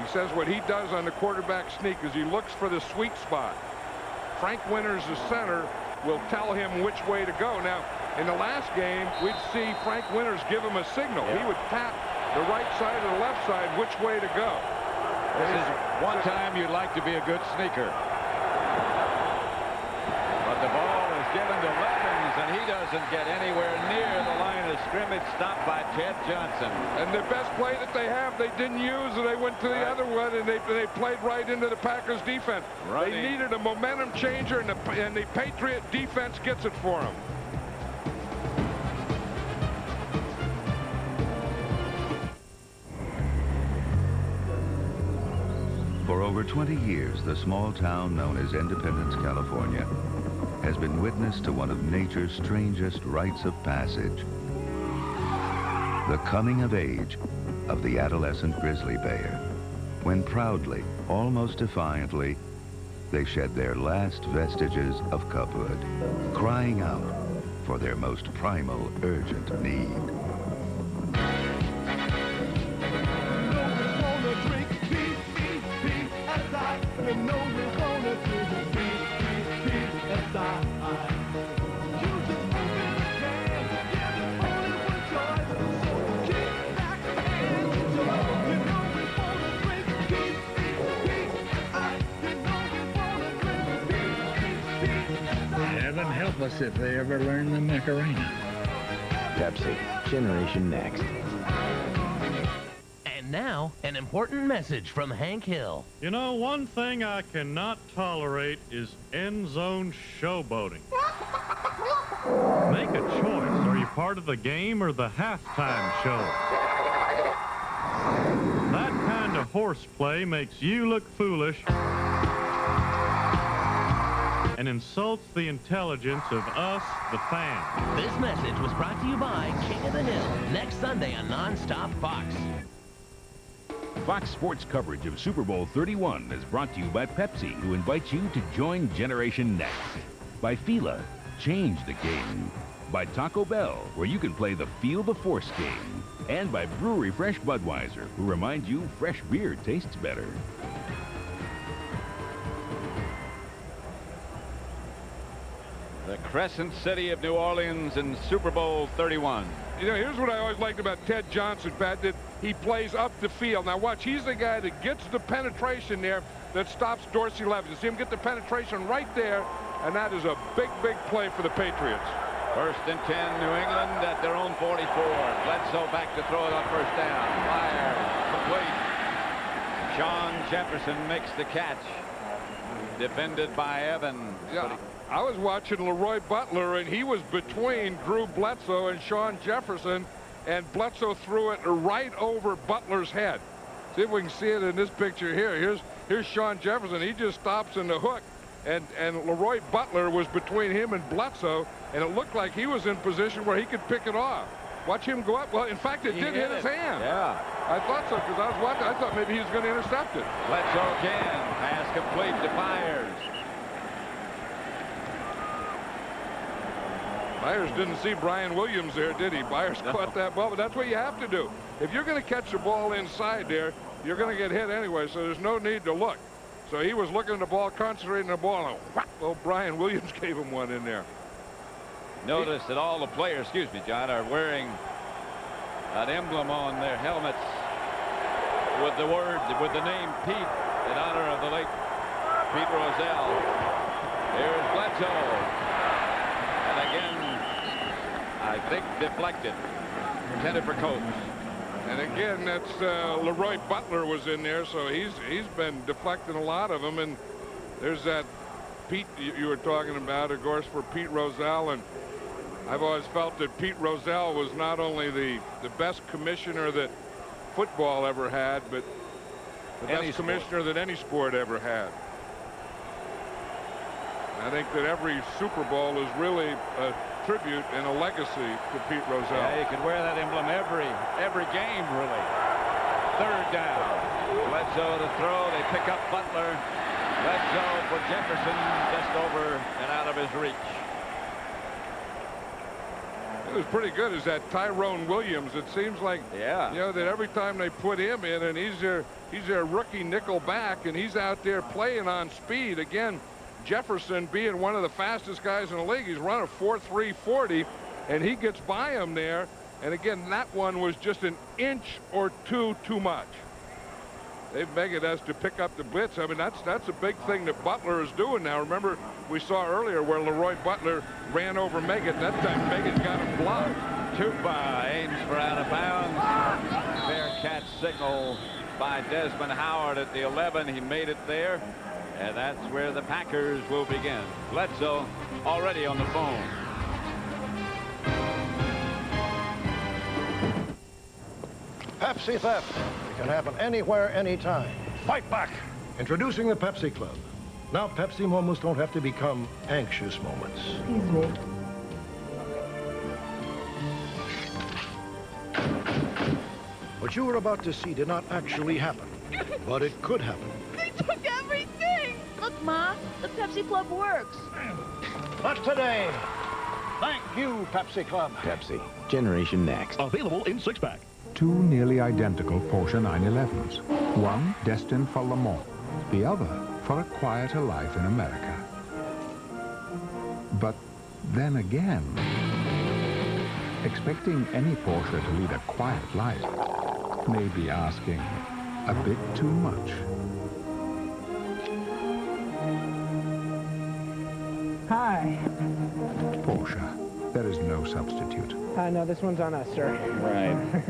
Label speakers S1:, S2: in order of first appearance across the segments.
S1: He says what he does on the quarterback sneak is he looks for the sweet spot. Frank Winters, the center, will tell him which way to go. Now, in the last game, we'd see Frank Winters give him a signal. He would tap the right side or the left side which way to go.
S2: This is one time you'd like to be a good sneaker. But the ball is given to Levens, and he doesn't get anywhere near the line of scrimmage. Stopped by Ted Johnson.
S1: And the best play that they have, they didn't use, and they went to the other one, and they played right into the Packers defense. They needed a momentum changer, and the Patriot defense gets it for them.
S3: For over 20 years, the small town known as Independence, California, has been witness to one of nature's strangest rites of passage. The coming of age of the adolescent grizzly bear, when proudly, almost defiantly, they shed their last vestiges of cubhood, crying out for their most primal, urgent need.
S4: Heaven help us if they ever learn the Macarena.
S5: Pepsi, Generation Next.
S6: And now, an important message from Hank Hill.
S7: You know, one thing I cannot tolerate is end zone showboating. Make a choice. Are you part of the game or the halftime show? That kind of horseplay makes you look foolish and insults the intelligence of us, the fans.
S6: This message was brought to you by King of the Hill, next Sunday on Nonstop Fox.
S8: Fox Sports coverage of Super Bowl 31 is brought to you by Pepsi, who invites you to join Generation Next. By Fila, change the game. By Taco Bell, where you can play the Feel the Force game. And by Brewery Fresh Budweiser, who reminds you fresh beer tastes better.
S2: The Crescent City of New Orleans in Super Bowl 31.
S1: You know, here's what I always liked about Ted Johnson, Pat, that he plays up the field. Now watch, he's the guy that gets the penetration there that stops Dorsey Levens. You see him get the penetration right there, and that is a big, big play for the Patriots.
S2: First and 10, New England at their own 44. Bledsoe back to throw it on first down. Fire, complete. Sean Jefferson makes the catch. Defended by Evans.
S1: Yeah, I was watching Leroy Butler, and he was between Drew Bledsoe and Sean Jefferson, and Bledsoe threw it right over Butler's head. See if we can see it in this picture here. Here's Sean Jefferson. He just stops in the hook, and Leroy Butler was between him and Bledsoe, and it looked like he was in position where he could pick it off. Watch him go up. Well, in fact, it did hit his hand.
S2: Yeah.
S1: I thought so, because I was watching. I thought maybe he was going to intercept it.
S2: Bledsoe again. Pass complete to Byers.
S1: Byers didn't see Brian Williams there, did he? Byers caught that ball, but that's what you have to do. If you're going to catch the ball inside there, you're going to get hit anyway, so there's no need to look. So he was looking at the ball, concentrating on the ball, and whack, well, Brian Williams gave him one in there.
S2: Notice that all the players, excuse me, John, are wearing an emblem on their helmets with the name Pete in honor of the late Pete Rozelle. Here's Bledsoe. And again, I think deflected. Intended for Coates.
S1: And again, that's Leroy Butler was in there, so he's been deflecting a lot of them. And there's that Pete you were talking about, of course, for Pete Rozelle. And I've always felt that Pete Rozelle was not only the best commissioner that football ever had, but the best commissioner that any sport ever had. I think that every Super Bowl is really a tribute and a legacy to Pete Rozelle.
S2: Yeah, you can wear that emblem every game, really. Third down. Bledsoe to throw. They pick up Butler. Bledsoe for Jefferson, just over and out of his reach.
S1: It was pretty good. Is that Tyrone Williams? It seems like, you know, that every time they put him in, and he's He's their rookie nickel back, and he's out there playing on speed. Again, Jefferson being one of the fastest guys in the league. He's run a 4.340, and he gets by him there. And again, that one was just an inch or two too much. Dave Meggett has to pick up the blitz. I mean, that's a big thing that Butler is doing now. Remember, we saw earlier where Leroy Butler ran over Meggett. That time Meggett got him blocked.
S2: Tupa aims for out of bounds. Fair catch signal by Desmond Howard at the 11. He made it there. And that's where the Packers will begin. Bledsoe already on the phone.
S9: Pepsi theft. It can happen anywhere, anytime. Fight back. Introducing the Pepsi Club. Now Pepsi moments don't have to become anxious moments.
S10: Excuse me.
S9: What you were about to see did not actually happen, but it could happen.
S10: They took everything! Look, Ma, the Pepsi Club works.
S9: Not today. Thank you, Pepsi Club.
S5: Pepsi, Generation Next.
S8: Available in 6-pack.
S11: Two nearly identical Porsche 911s. One destined for Le Mans, the other for a quieter life in America. But then again, expecting any Porsche to lead a quiet life may be asking a bit too much.
S12: Hi.
S11: Porsche, there is no substitute.
S12: No, this one's on us, sir.
S5: Right.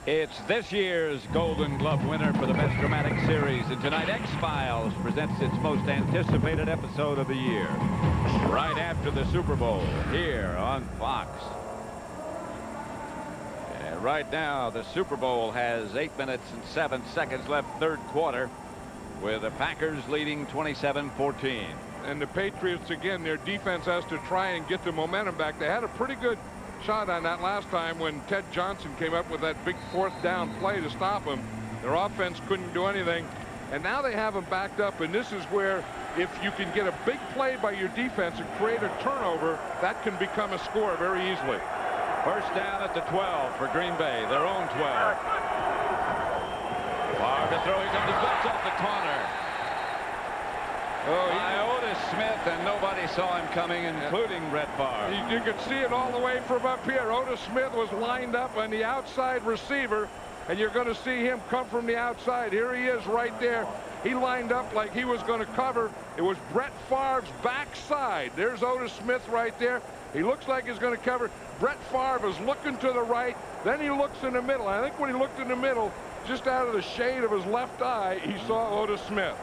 S2: It's this year's Golden Glove winner for the Best Dramatic Series. And tonight, X-Files presents its most anticipated episode of the year. Right after the Super Bowl, here on Fox. And right now, the Super Bowl has 8 minutes and 7 seconds left, third quarter, with the Packers leading 27-14.
S1: And the Patriots, again, their defense has to try and get the momentum back. They had a pretty good shot on that last time when Ted Johnson came up with that big fourth down play to stop him. Their offense couldn't do anything, and now they have them backed up, and this is where if you can get a big play by your defense and create a turnover, that can become a score very easily.
S2: First down at the 12 for Green Bay, their own 12. Favre to throw, he comes to blitz off the corner.
S1: Oh,
S2: by Otis Smith, and nobody saw him coming, including Brett Favre.
S1: You could see it all the way from up here. Otis Smith was lined up on the outside receiver, and you're going to see him come from the outside. Here he is right there. He lined up like he was going to cover. It was Brett Favre's backside. There's Otis Smith right there. He looks like he's going to cover. Brett Favre is looking to the right. Then he looks in the middle. I think when he looked in the middle, just out of the shade of his left eye, he saw Otis Smith.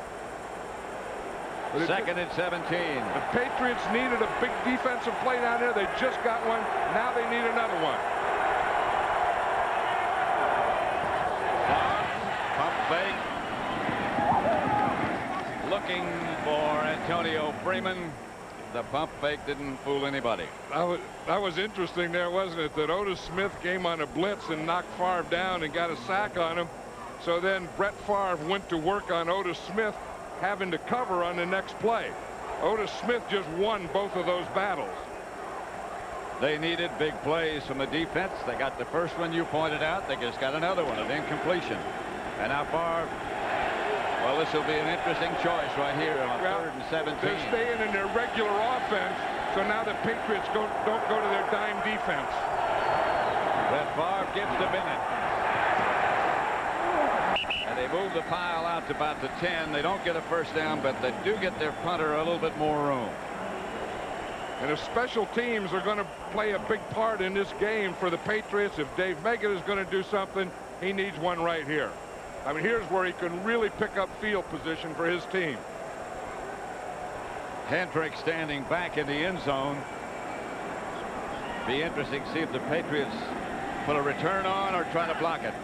S2: Second and 17.
S1: The Patriots needed a big defensive play down there. They just got one. Now they need another one.
S2: Pump fake. Looking for Antonio Freeman. The pump fake didn't fool anybody.
S1: That was interesting there, wasn't it? That Otis Smith came on a blitz and knocked Favre down and got a sack on him. So then Brett Favre went to work on Otis Smith, having to cover on the next play. Otis Smith just won both of those battles.
S2: They needed big plays from the defense. They got the first one you pointed out. They just got another one, an incompletion. And how far? Well, this will be an interesting choice right here on third and 17.
S1: They're staying in their regular offense, so now the Patriots don't go to their dime defense.
S2: Brett Favre gives to Bennett. And they move the pile out to about the 10. They don't get a first down, but they do get their punter a little bit more room.
S1: And if special teams are going to play a big part in this game for the Patriots, if Dave Meggett is going to do something, he needs one right here. I mean, here's where he can really pick up field position for his team.
S2: Hendrick standing back in the end zone. Be interesting to see if the Patriots put a return on or try to block it.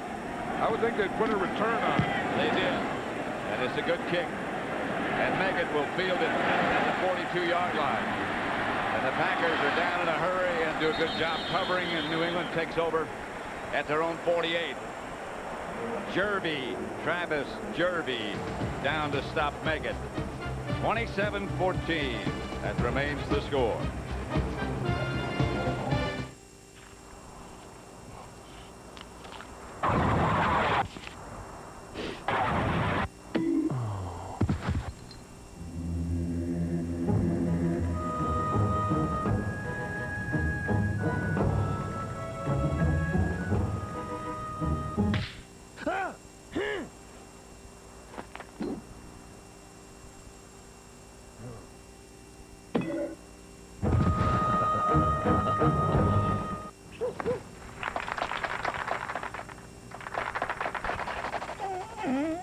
S1: I would think they'd put a return on it.
S2: They did. And it's a good kick. And Meggett will field it at the 42-yard line. And the Packers are down in a hurry and do a good job covering, and New England takes over at their own 48. Jervy, Travis Jervy, down to stop Meggett. 27-14. That remains the score.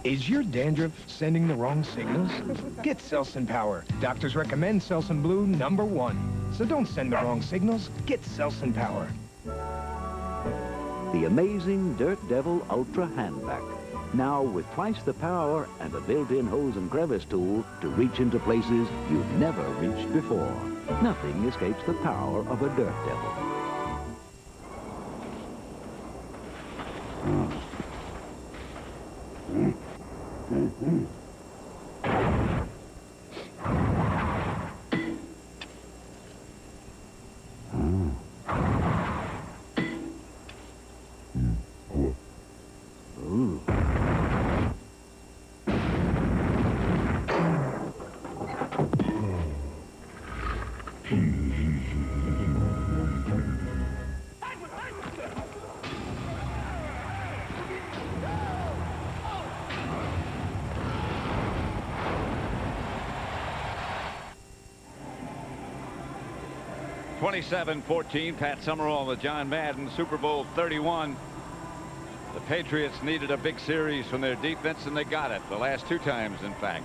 S13: Is your dandruff sending the wrong signals? Get Selsun Power. Doctors recommend Selsun Blue #1. So don't send the wrong signals. Get Selsun Power.
S14: The amazing Dirt Devil Ultra Handback. Now with twice the power and a built-in hose and crevice tool to reach into places you've never reached before. Nothing escapes the power of a Dirt Devil.
S2: (27-14). Pat Summerall, the John Madden Super Bowl 31. The Patriots needed a big series from their defense, and they got it the last 2 times, in fact.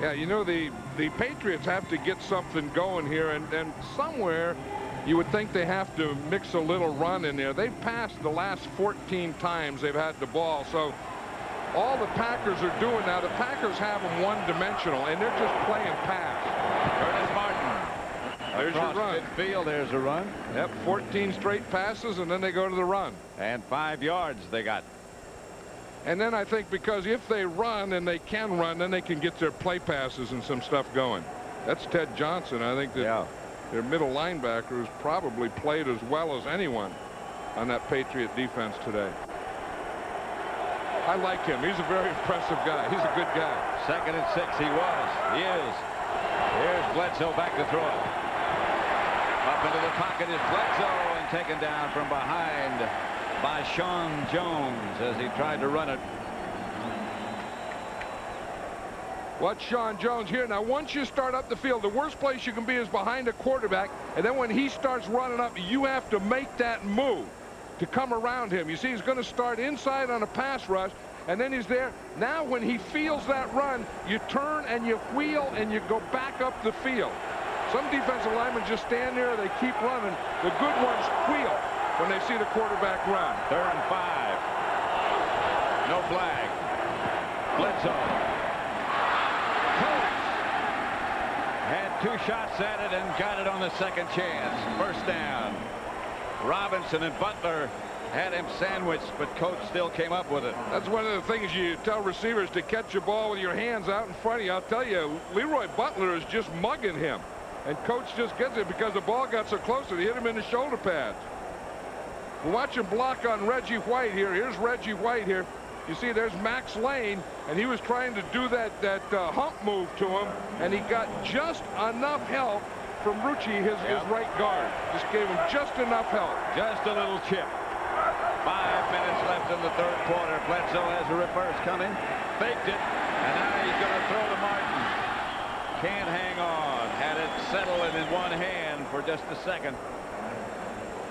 S1: Yeah, you know, the Patriots have to get something going here, and somewhere you would think they have to mix a little run in there. They've passed the last 14 times they've had the ball, so all the Packers are doing now, the Packers have them one-dimensional, and they're just playing pass.
S2: Curtis Martin.
S1: There's your run.
S2: Midfield, there's a run.
S1: Yep, 14 straight passes, and then they go to the run.
S2: And 5 yards they got.
S1: And then I think because if they run and they can run, then they can get their play passes and some stuff going. That's Ted Johnson. I think that their middle linebacker has probably played as well as anyone on that Patriot defense today. I like him. He's a very impressive guy. He's a good guy.
S2: 2nd and 6 he was. He is. Here's Bledsoe back to throw. Up into the pocket is Bledsoe, and taken down from behind by Sean Jones as he tried to run it.
S1: Watch Sean Jones here. Now, once you start up the field, the worst place you can be is behind a quarterback. And then when he starts running up, you have to make that move to come around him. You see, he's going to start inside on a pass rush, and then he's there. Now, when he feels that run, you turn and you wheel and you go back up the field. Some defensive linemen just stand there, they keep running. The good ones wheel when they see the quarterback run.
S2: 3rd and 5. No flag. Bledsoe. Coates had 2 shots at it and got it on the 2nd chance. First down. Robinson and Butler had him sandwiched, but Coates still came up with it.
S1: That's one of the things you tell receivers, to catch a ball with your hands out in front of you. I'll tell you, Leroy Butler is just mugging him. And Coates just gets it because the ball got so close that he hit him in the shoulder pads. We'll watch him block on Reggie White here. Here's Reggie White here. You see, there's Max Lane, and he was trying to do that hump move to him, and he got just enough help from Rucci, his right guard. Just gave him just enough help.
S2: Just a little chip. 5 minutes left in the 3rd quarter. Bledsoe has a reverse coming. Faked it, and now he's going to throw to Martin. Can't hang on. Had it settled in one hand for just a second.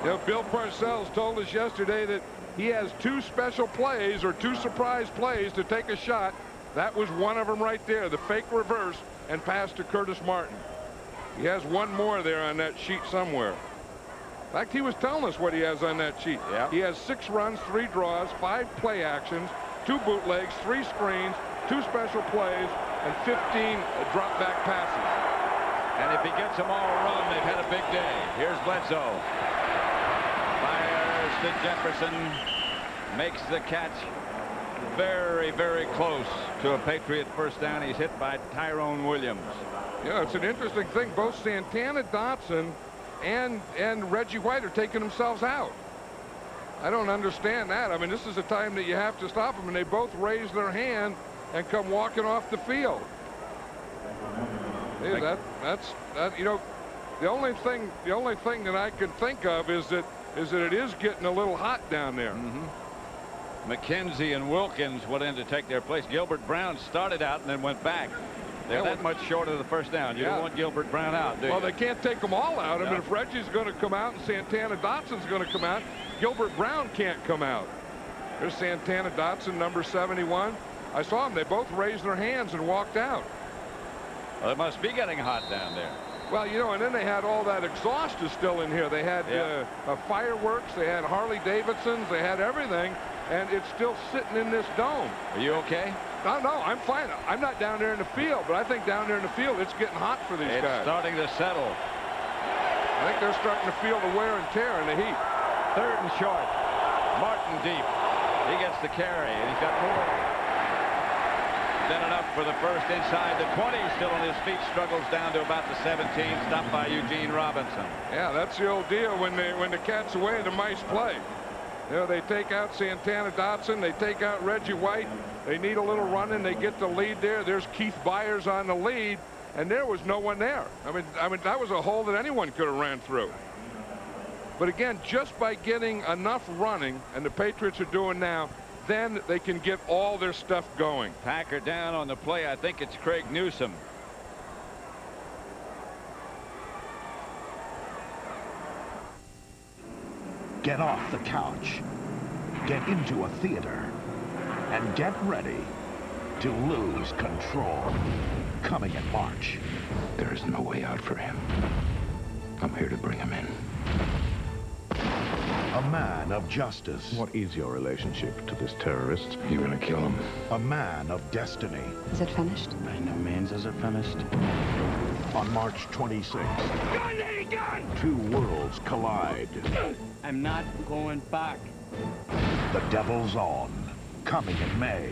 S1: You know, Bill Parcells told us yesterday that he has 2 special plays, or 2 surprise plays, to take a shot. That was one of them right there, the fake reverse and pass to Curtis Martin. He has one more there on that sheet somewhere. In fact, he was telling us what he has on that sheet.
S2: Yeah.
S1: He has 6 runs, 3 draws, 5 play actions, 2 bootlegs, 3 screens, 2 special plays, and 15 drop back passes.
S2: And if he gets them all run, they've had a big day. Here's Bledsoe. Fires to Jefferson. Makes the catch very, very close to a Patriot first down. He's hit by Tyrone Williams.
S1: Yeah, it's an interesting thing. Both Santana Dotson and Reggie White are taking themselves out. I don't understand that. I mean, this is a time that you have to stop them, and they both raise their hand and come walking off the field. Hey, that's you know, the only thing that I can think of is that it is getting a little hot down there.
S2: McKenzie and Wilkins went in to take their place. Gilbert Brown started out and then went back. They're that much short of the first down. You don't want Gilbert Brown out, do you?
S1: Well, they can't take them all out. I mean, if Reggie's going to come out and Santana Dotson's going to come out, Gilbert Brown can't come out. There's Santana Dotson, number 71. I saw them. They both raised their hands and walked out.
S2: Well, it must be getting hot down there.
S1: Well, you know, and then they had all that exhaust is still in here. They had fireworks. They had Harley Davidsons. They had everything. And it's still sitting in this dome.
S2: Are you okay?
S1: No, I'm fine. I'm not down there in the field, but I think down there in the field, it's getting hot for these guys.
S2: It's starting to settle.
S1: I think they're starting to feel the wear and tear in the heat.
S2: 3rd and short. Martin deep. He gets the carry, and he's got more than enough for the first inside the 20. Still on his feet, struggles down to about the 17. Stopped by Eugene Robinson.
S1: Yeah, that's the old deal when the cat's away, the mice play. You know, they take out Santana Dotson. They take out Reggie White. They need a little running. They get the lead there. There's Keith Byers on the lead, and there was no one there. I mean, that was a hole that anyone could have ran through. But again, just by getting enough running, and the Patriots are doing now, then they can get all their stuff going.
S2: Packer down on the play. I think it's Craig Newsome.
S15: Get off the couch, get into a theater, and get ready to lose control. Coming in March.
S11: There is no way out for him. I'm here to bring him in.
S15: A man of justice.
S11: What is your relationship to this terrorist? You're gonna kill him.
S15: A man of destiny.
S16: Is it finished?
S11: By no means is it finished.
S15: On March 26th,
S17: Gun, Eddie, gun!
S15: 2 worlds collide.
S17: I'm not going back.
S15: The Devil's On, coming in May.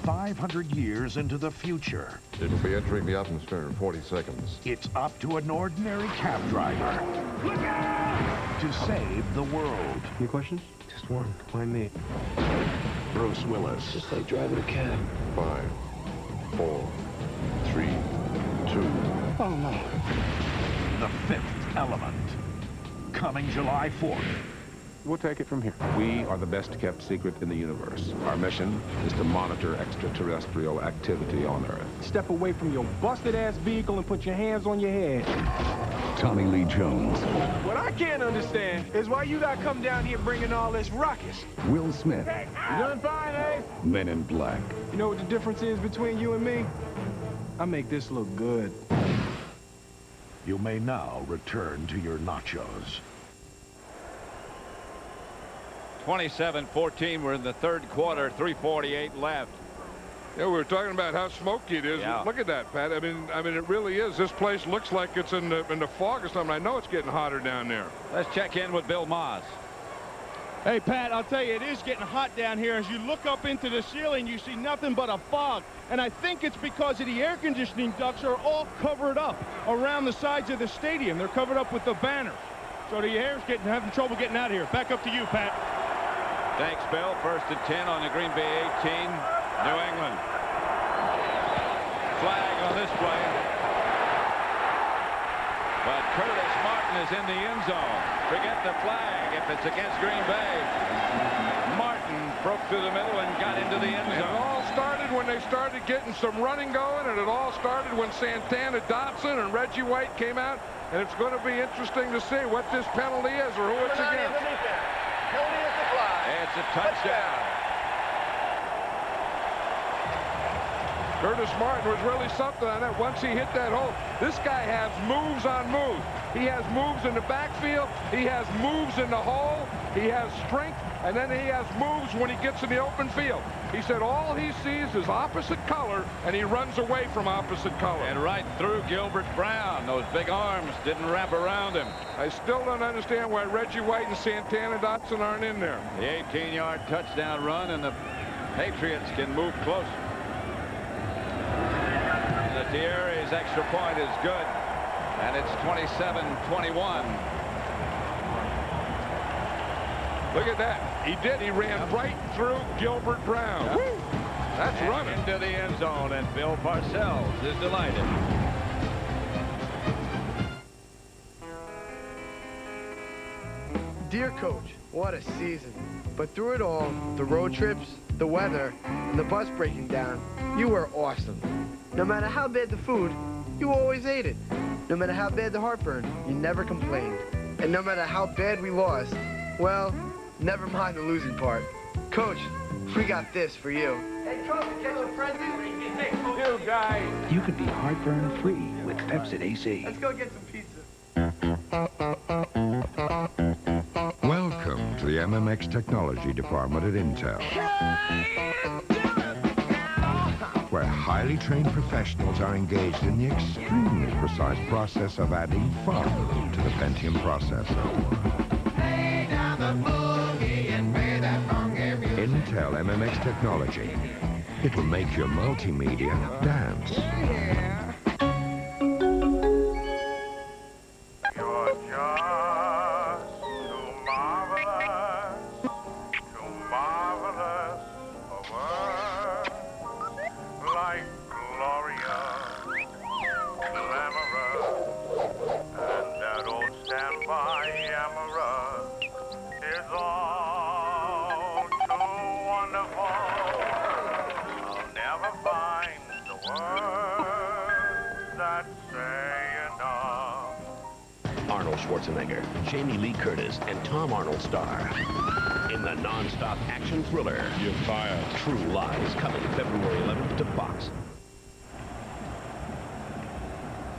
S15: 500 years into the future.
S18: It'll be entering the atmosphere in 40 seconds.
S15: It's up to an ordinary cab driver to save the world.
S19: Any questions? Just one. Why me?
S15: Bruce Willis.
S19: Just like driving a cab.
S18: 5, 4, 3, 2.
S19: Oh, no.
S15: The Fifth Element. Coming July 4th.
S11: We'll take it from here. We are the best kept secret in the universe. Our mission is to monitor extraterrestrial activity on Earth.
S13: Step away from your busted-ass vehicle and put your hands on your head.
S11: Tommy Lee Jones.
S13: What I can't understand is why you gotta come down here bringing all this ruckus.
S11: Will Smith.
S13: You doing fine, eh?
S11: Men in Black.
S13: You know what the difference is between you and me? I make this look good.
S15: You may now return to your nachos.
S2: 27-14. We're in the 3rd quarter. 3:48 left.
S1: Yeah, we were talking about how smoky it is.
S2: Yeah.
S1: Look at that, Pat. I mean, it really is. This place looks like it's in the fog or something. I know it's getting hotter down there.
S2: Let's check in with Bill Moss.
S20: Hey, Pat, I'll tell you, it is getting hot down here. As you look up into the ceiling, you see nothing but a fog. And I think it's because of the air conditioning ducts are all covered up around the sides of the stadium. They're covered up with the banners. So the air's having trouble getting out of here. Back up to you, Pat.
S2: Thanks, Bill. 1st and 10 on the Green Bay 18. New England. Flag on this play. But Curtis Martin is in the end zone. Forget the flag if it's against Green Bay. Martin broke through the middle and got into the end zone.
S1: It all started when they started getting some running going, and it all started when Santana Dotson and Reggie White came out. And it's going to be interesting to see what this penalty is or who it's against.
S2: Penalty is the flag. It's a touchdown.
S1: Curtis Martin was really something on that. Once he hit that hole, this guy has moves on moves. He has moves in the backfield. He has moves in the hole. He has strength, and then he has moves when he gets in the open field. He said all he sees is opposite color, and he runs away from opposite color.
S2: And right through Gilbert Brown. Those big arms didn't wrap around him.
S1: I still don't understand why Reggie White and Santana Dotson aren't in there.
S2: The 18-yard touchdown run, and the Patriots can move closer. The Thierry's extra point is good, and it's 27-21.
S1: Look at that. He did. He ran right through Gilbert Brown. That's
S2: and
S1: running.
S2: Into the end zone, and Bill Parcells is delighted.
S16: Dear Coach, what a season. But through it all, the road trips, the weather, and the bus breaking down, you were awesome. No matter how bad the food, you always ate it. No matter how bad the heartburn, you never complained. And no matter how bad we lost, well, never mind the losing part. Coach, we got this for you. Hey, Coach, get your friends in.
S1: You guys.
S15: You could be heartburn-free with Pepsi AC.
S16: Let's go get some pizza.
S3: Welcome to the MMX Technology Department at Intel, where highly trained professionals are engaged in the extremely precise process of adding fun to the Pentium processor. Intel MMX Technology. It will make your multimedia dance.
S6: Arnold Schwarzenegger, Jamie Lee Curtis, and Tom Arnold star in the non-stop action thriller You're Fired. True Lies, coming February 11th to Fox.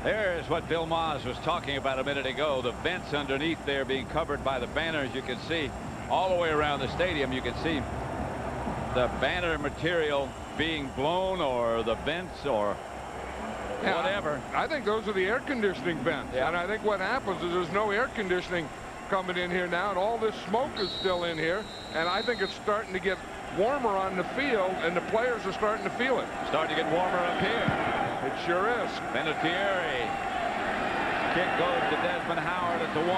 S2: Here's what Bill Maas was talking about a minute ago. The vents underneath there being covered by the banners. You can see all the way around the stadium. You can see the banner material being blown, or the vents, or whatever.
S1: I think those are the air conditioning vents. Yeah. And I think what happens is there's no air conditioning coming in here now, and all this smoke is still in here. And I think it's starting to get warmer on the field, and the players are starting to feel it.
S2: Starting to get warmer up here.
S1: It sure is.
S2: Vinatieri. Kick goes to Desmond Howard at the 1.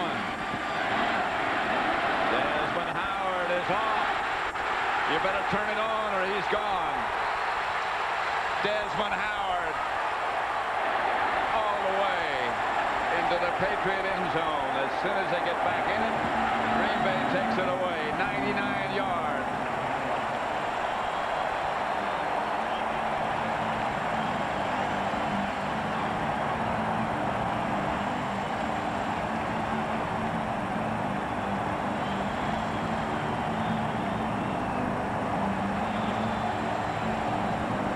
S2: Desmond Howard is off. You better turn it on or he's gone. Desmond Howard all the way into the Patriot end zone. As soon as they get back in it, Green Bay takes it away. 99 yards.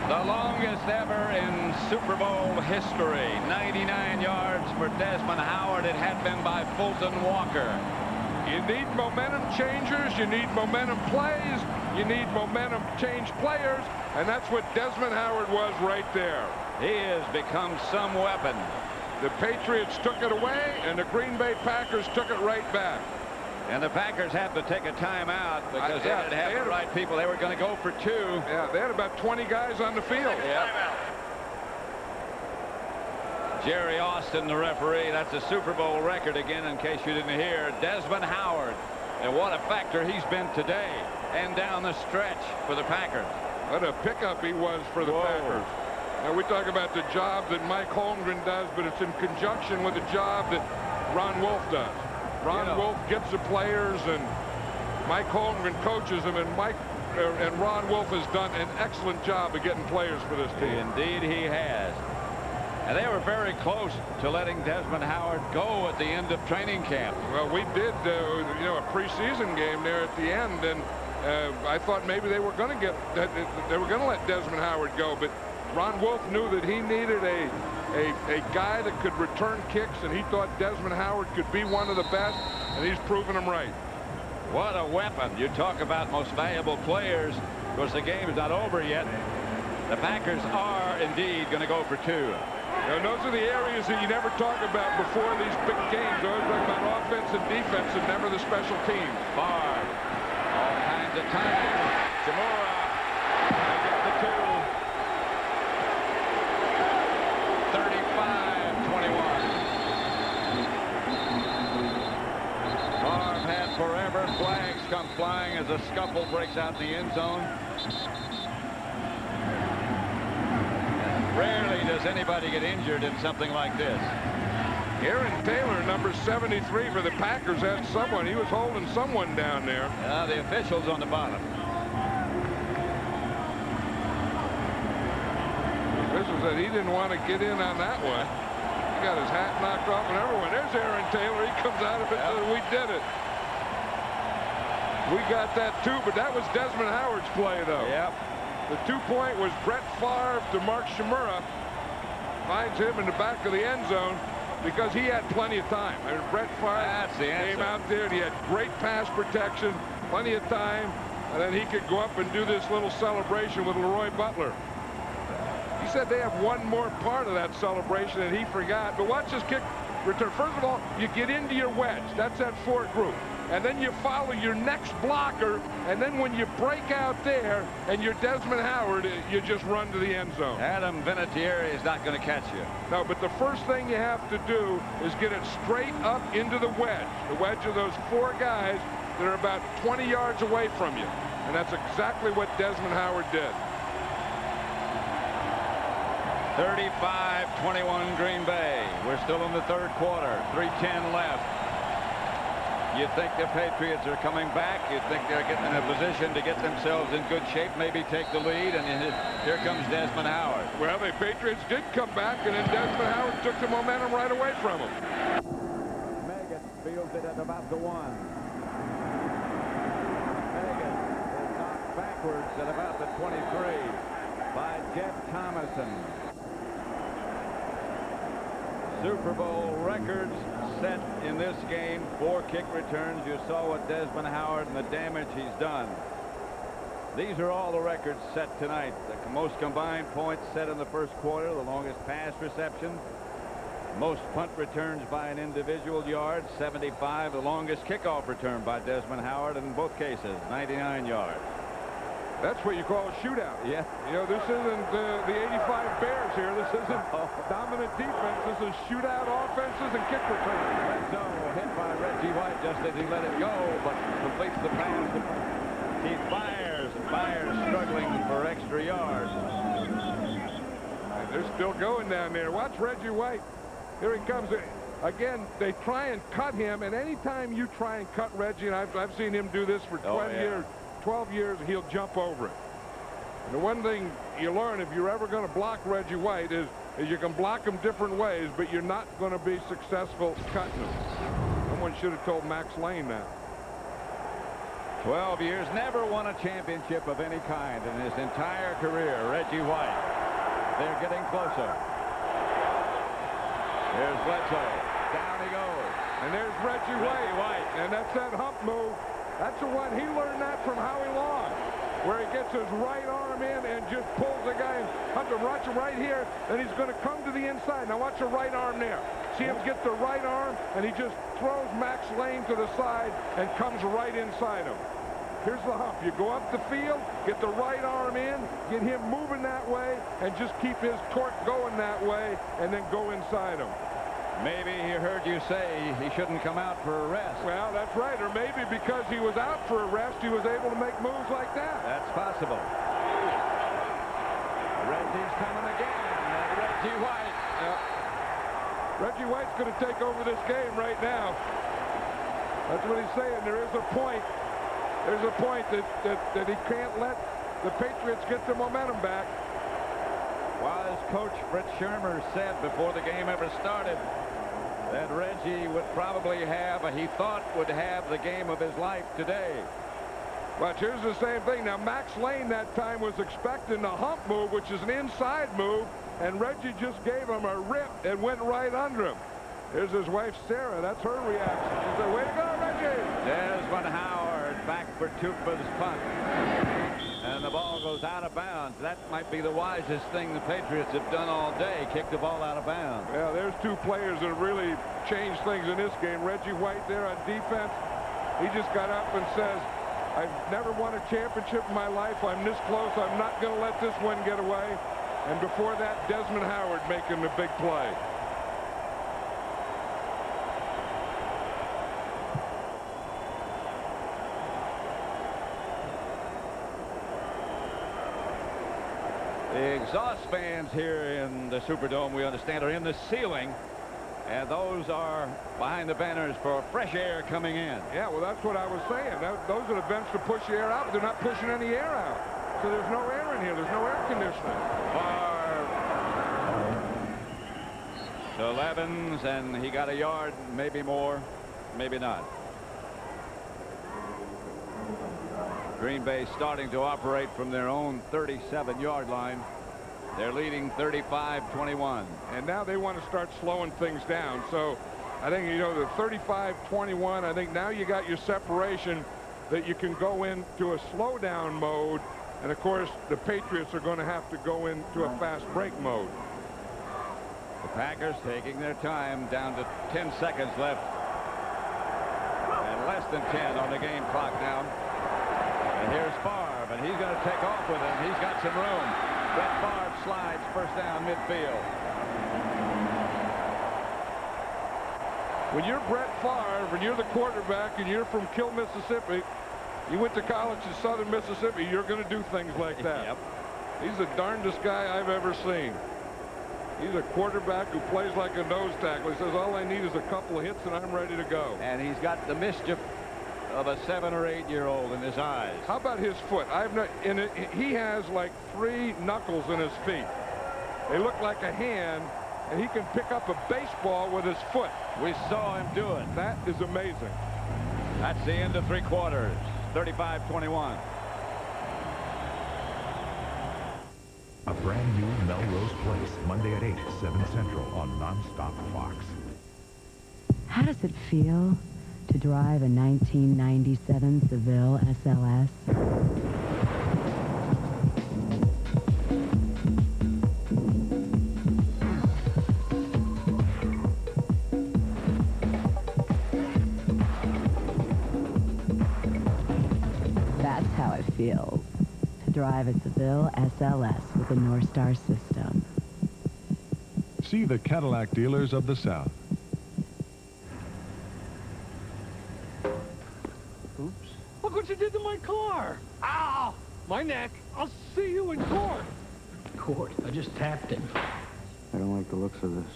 S2: The longest ever in Super Bowl history. 99 yards for Desmond Howard. It had been by Fulton Walker.
S1: You need momentum changers. You need momentum plays. You need momentum change players. And that's what Desmond Howard was right there.
S2: He has become some weapon.
S1: The Patriots took it away, and the Green Bay Packers took it right back.
S2: And the Packers had to take a timeout because they didn't have the right people. They were going to go for 2.
S1: Yeah, they had about 20 guys on the field.
S2: Yeah. Jerry Austin, the referee. That's a Super Bowl record again, in case you didn't hear. Desmond Howard. And what a factor he's been today and down the stretch for the Packers.
S1: What a pickup he was for the Packers. Now, we talk about the job that Mike Holmgren does, but it's in conjunction with the job that Ron Wolf does. Ron Wolf gets the players, and Mike Holmgren coaches them, and Ron Wolf has done an excellent job of getting players for this team.
S2: Indeed he has. And they were very close to letting Desmond Howard go at the end of training camp.
S1: Well, we did, you know, a preseason game there at the end, and I thought maybe they were going to let Desmond Howard go, but Ron Wolf knew that he needed a guy that could return kicks, and he thought Desmond Howard could be one of the best, and he's proven him right.
S2: What a weapon. You talk about most valuable players. Of course, the game is not over yet. The Packers are indeed going to go for 2.
S1: And those are the areas that you never talk about before these big games. You always talk about offense and defense and never the special teams.
S2: Favre, all kinds of time. Jamura, they get the 2. 35-21. Favre had forever. Flags come flying as a scuffle breaks out the end zone. Rarely does anybody get injured in something like this.
S1: Aaron Taylor, number 73 for the Packers, had someone. He was holding someone down there.
S2: The officials on the bottom.
S1: This was that he didn't want to get in on that one. He got his hat knocked off and everyone. There's Aaron Taylor. He comes out of it and says, we did it. We got that too, but that was Desmond Howard's play, though.
S2: Yep.
S1: The 2-point was Brett Favre to Mark Shimura. Finds him in the back of the end zone because he had plenty of time. I mean, Brett Favre came out there and he had great pass protection, plenty of time, and then he could go up and do this little celebration with Leroy Butler. He said they have one more part of that celebration and he forgot. But watch this kick return. First of all, you get into your wedge. That's that 4 group. And then you follow your next blocker, and then when you break out there and you're Desmond Howard, you just run to the end zone.
S2: Adam Vinatieri is not going to catch you.
S1: No, but the first thing you have to do is get it straight up into the wedge. The wedge of those 4 guys that are about 20 yards away from you. And that's exactly what Desmond Howard did.
S2: 35-21 Green Bay. We're still in the 3rd quarter. 3:10 left. You think the Patriots are coming back. You think they're getting in a position to get themselves in good shape, maybe take the lead, and here comes Desmond Howard.
S1: Well, the Patriots did come back, and then Desmond Howard took the momentum right away from him.
S2: Megan fields it at about the 1. Megan is knocked backwards at about the 23 by Jeff Thomason. Super Bowl records set in this game. 4 kick returns. You saw what Desmond Howard and the damage he's done. These are all the records set tonight. The most combined points set in the 1st quarter, the longest pass reception, most punt returns by an individual yard, 75, the longest kickoff return by Desmond Howard in both cases, 99 yards.
S1: That's what you call a shootout.
S2: Yeah.
S1: You know, this isn't the 85 Bears here. This isn't dominant defense. This is shootout offenses and kick returns.
S2: Bledsoe hit by Reggie White just as he let it go, but completes the pass. He fires, and Byers struggling for extra yards.
S1: And they're still going down there. Watch Reggie White. Here he comes. Again, they try and cut him, and anytime you try and cut Reggie, and I've seen him do this for 12 years, he'll jump over it. And the one thing you learn if you're ever going to block Reggie White is you can block him different ways, but you're not going to be successful cutting him. Someone should have told Max Lane that.
S2: 12 years, never won a championship of any kind in his entire career. Reggie White. They're getting closer. Here's Bledsoe. Down he goes.
S1: And there's Reggie White. And that's that hump move. That's the one. He learned that from Howie Long, where he gets his right arm in and just pulls the guy and hunts him. Watch him right here. Then he's going to come to the inside. Now watch the right arm there. See him get the right arm, and he just throws Max Lane to the side and comes right inside him. Here's the hump. You go up the field, get the right arm in, get him moving that way, and just keep his torque going that way, and then go inside him.
S2: Maybe he heard you say he shouldn't come out for a rest.
S1: Well, that's right. Or maybe because he was out for a rest, he was able to make moves like that.
S2: That's possible. Reggie's coming again. Reggie White.
S1: Reggie White's going to take over this game right now. That's what he's saying. There is a point. There's a point that he can't let the Patriots get the momentum back.
S2: Wise coach Fritz Shermer said before the game ever started that Reggie would probably have, he thought would have the game of his life today.
S1: But here's the same thing. Now, Max Lane that time was expecting the hump move, which is an inside move, and Reggie just gave him a rip and went right under him. Here's his wife, Sarah. That's her reaction. She said, way to go, Reggie.
S2: Desmond Howard back for Tupa's punt. And the ball goes out of bounds. That might be the wisest thing the Patriots have done all day, kick the ball out of bounds.
S1: Yeah, there's two players that really changed things in this game. Reggie White there on defense. He just got up and says, I've never won a championship in my life. I'm this close. I'm not going to let this one get away. And before that, Desmond Howard making the big play.
S2: The exhaust fans here in the Superdome, we understand, are in the ceiling. And those are behind the banners for fresh air coming in.
S1: Yeah, well, that's what I was saying. Those are the vents to push the air out, but they're not pushing any air out. So there's no air in here. There's no air conditioning.
S2: So Levens, and he got a yard, maybe more, maybe not. Green Bay starting to operate from their own 37-yard line. They're leading 35-21.
S1: And now they want to start slowing things down. So I think, you know, the 35-21, I think now you got your separation that you can go into a slowdown mode. And, of course, the Patriots are going to have to go into a fast break mode.
S2: The Packers taking their time, down to 10 seconds left. And less than 10 on the game clock now. And here's Favre, and he's going to take off with him. He's got some room. Brett Favre slides first down midfield.
S1: When you're Brett Favre and you're the quarterback and you're from Kill, Mississippi, you went to college in southern Mississippi, you're going to do things like that.
S2: Yep.
S1: He's the darndest guy I've ever seen. He's a quarterback who plays like a nose tackle. He says, all I need is a couple of hits and I'm ready to go.
S2: And he's got the mischief of a 7- or 8-year-old in his eyes.
S1: How about his foot? He has like 3 knuckles in his feet. They look like a hand, and he can pick up a baseball with his foot.
S2: We saw him do it.
S1: That is amazing.
S2: That's the end of 3 quarters. 35-21.
S11: A brand new Melrose Place, Monday at 8, 7 Central on Nonstop Fox.
S21: How does it feel to drive a 1997 Seville SLS? That's how it feels to drive a Seville SLS with a North Star system.
S22: See the Cadillac dealers of the South.
S17: Look what you did to my car. Ow! My neck. I'll see you in court.
S4: Court? I just tapped it.
S23: I don't like the looks of this.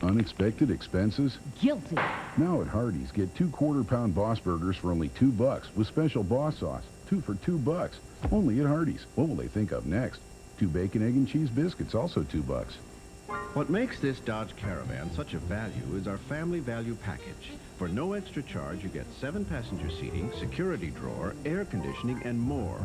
S24: Unexpected expenses?
S21: Guilty.
S24: Now at Hardee's, get 2 quarter-pound Boss Burgers for only $2 with special Boss sauce. 2 for $2. Only at Hardee's. What will they think of next? 2 bacon, egg, and cheese biscuits, also $2.
S25: What makes this Dodge Caravan such a value is our family value package. For no extra charge, you get 7 passenger seating, security drawer, air conditioning, and more.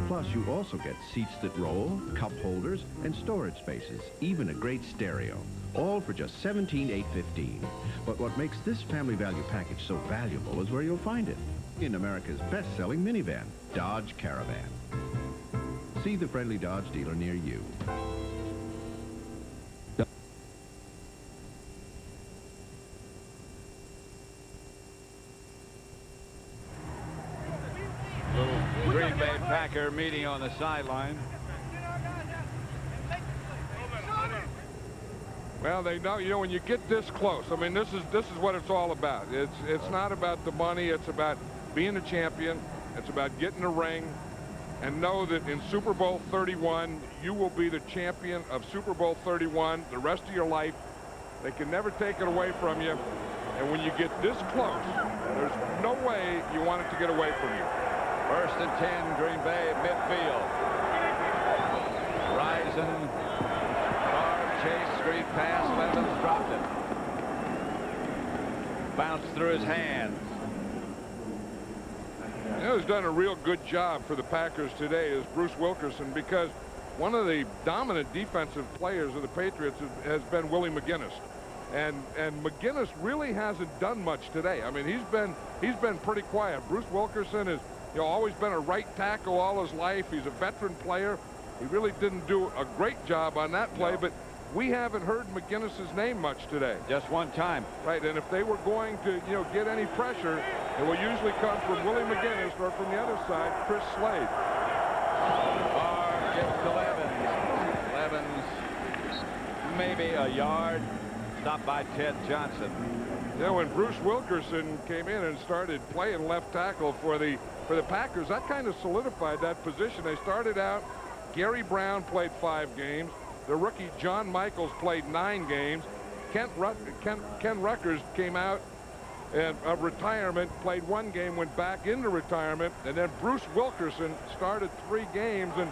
S25: Plus, you also get seats that roll, cup holders, and storage spaces, even a great stereo. All for just $17,815. But what makes this family value package so valuable is where you'll find it. In America's best-selling minivan, Dodge Caravan. See the friendly Dodge dealer near you.
S2: Green Bay Packer meeting on the sideline.
S1: Well, they know, you know, when you get this close, I mean, this is what it's all about. It's not about the money. It's about being a champion. It's about getting a ring. And know that in Super Bowl 31, you will be the champion of Super Bowl 31 the rest of your life. They can never take it away from you. And when you get this close, there's no way you want it to get away from you.
S2: 1st and 10, Green Bay midfield. Rising. Chase, screen pass, Levens dropped it. bounced through his hands.
S1: You know, who's done a real good job for the Packers today is Bruce Wilkerson, because one of the dominant defensive players of the Patriots has been Willie McGinnis. And McGinnis really hasn't done much today. I mean, he's been pretty quiet. Bruce Wilkerson has, you know, always been a right tackle all his life. He's a veteran player. He really didn't do a great job on that play, but we haven't heard McGinnis's name much today.
S2: Just one time.
S1: Right, and if they were going to, you know, get any pressure, it will usually come from Willie McGinnis, or from the other side, Chris Slade.
S2: Favre gets to Levens. Levens, maybe a yard. Stopped by Ted Johnson.
S1: You know, when Bruce Wilkerson came in and started playing left tackle for the Packers, that kind of solidified that position. They started out, Gary Brown played 5 games. The rookie John Michaels played 9 games. Ken Ruckers came out of retirement, played 1 game, went back into retirement, and then Bruce Wilkerson started 3 games. And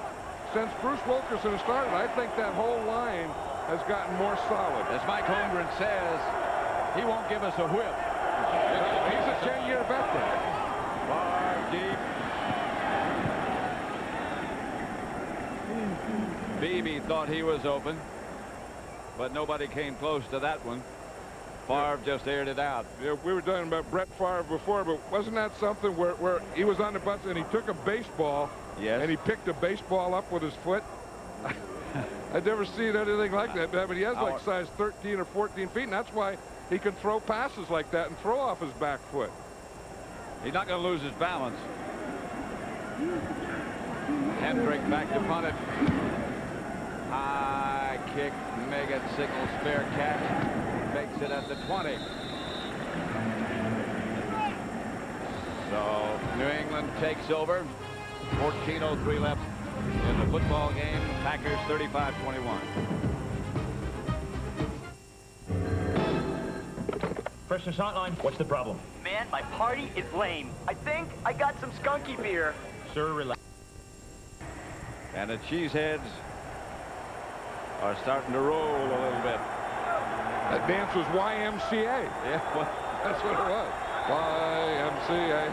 S1: since Bruce Wilkerson started, I think that whole line has gotten more solid.
S2: As Mike Holmgren says, he won't give us a whip.
S1: He's a 10-year veteran.
S2: Far deep. Beebe thought he was open, but nobody came close to that one. Favre just aired it out.
S1: Yeah, we were talking about Brett Favre before, but wasn't that something where he was on the bus and he took a baseball,
S2: yes,
S1: and he picked a baseball up with his foot? I've never seen anything like that. I mean, he has like size 13 or 14 feet, and that's why he can throw passes like that and throw off his back foot.
S2: He's not going to lose his balance. Hendrick back to punt it. High kick. Meggett signals fair catch. Makes it at the 20. So New England takes over. 14:03 left in the football game. Packers 35-21.
S7: Freshman Hotline, what's the problem?
S8: Man, my party is lame. I think I got some skunky beer.
S7: Sir, relax.
S2: And the Cheeseheads are starting to roll a little bit.
S1: That dance was YMCA.
S2: Yeah, well,
S1: that's what it was. YMCA.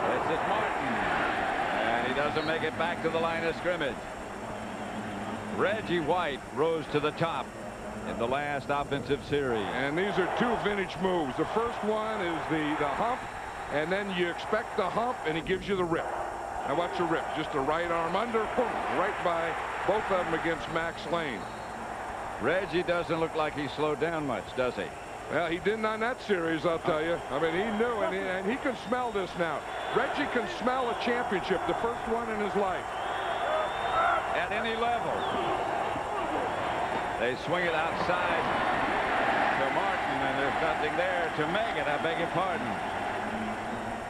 S2: This is Martin. And he doesn't make it back to the line of scrimmage. Reggie White rose to the top in the last offensive series.
S1: And these are 2 vintage moves. The first one is the hump, and then you expect the hump, and he gives you the rip. Now watch the rip. Just a right arm under, boom, right by both of them against Max Lane.
S2: Reggie doesn't look like he slowed down much, does he?
S1: Well, he didn't on that series, I'll tell you. I mean, he knew, and he can smell this now. Reggie can smell a championship, the first one in his life.
S2: At any level. They swing it outside to Martin, and there's nothing there to Meggett. I beg your pardon.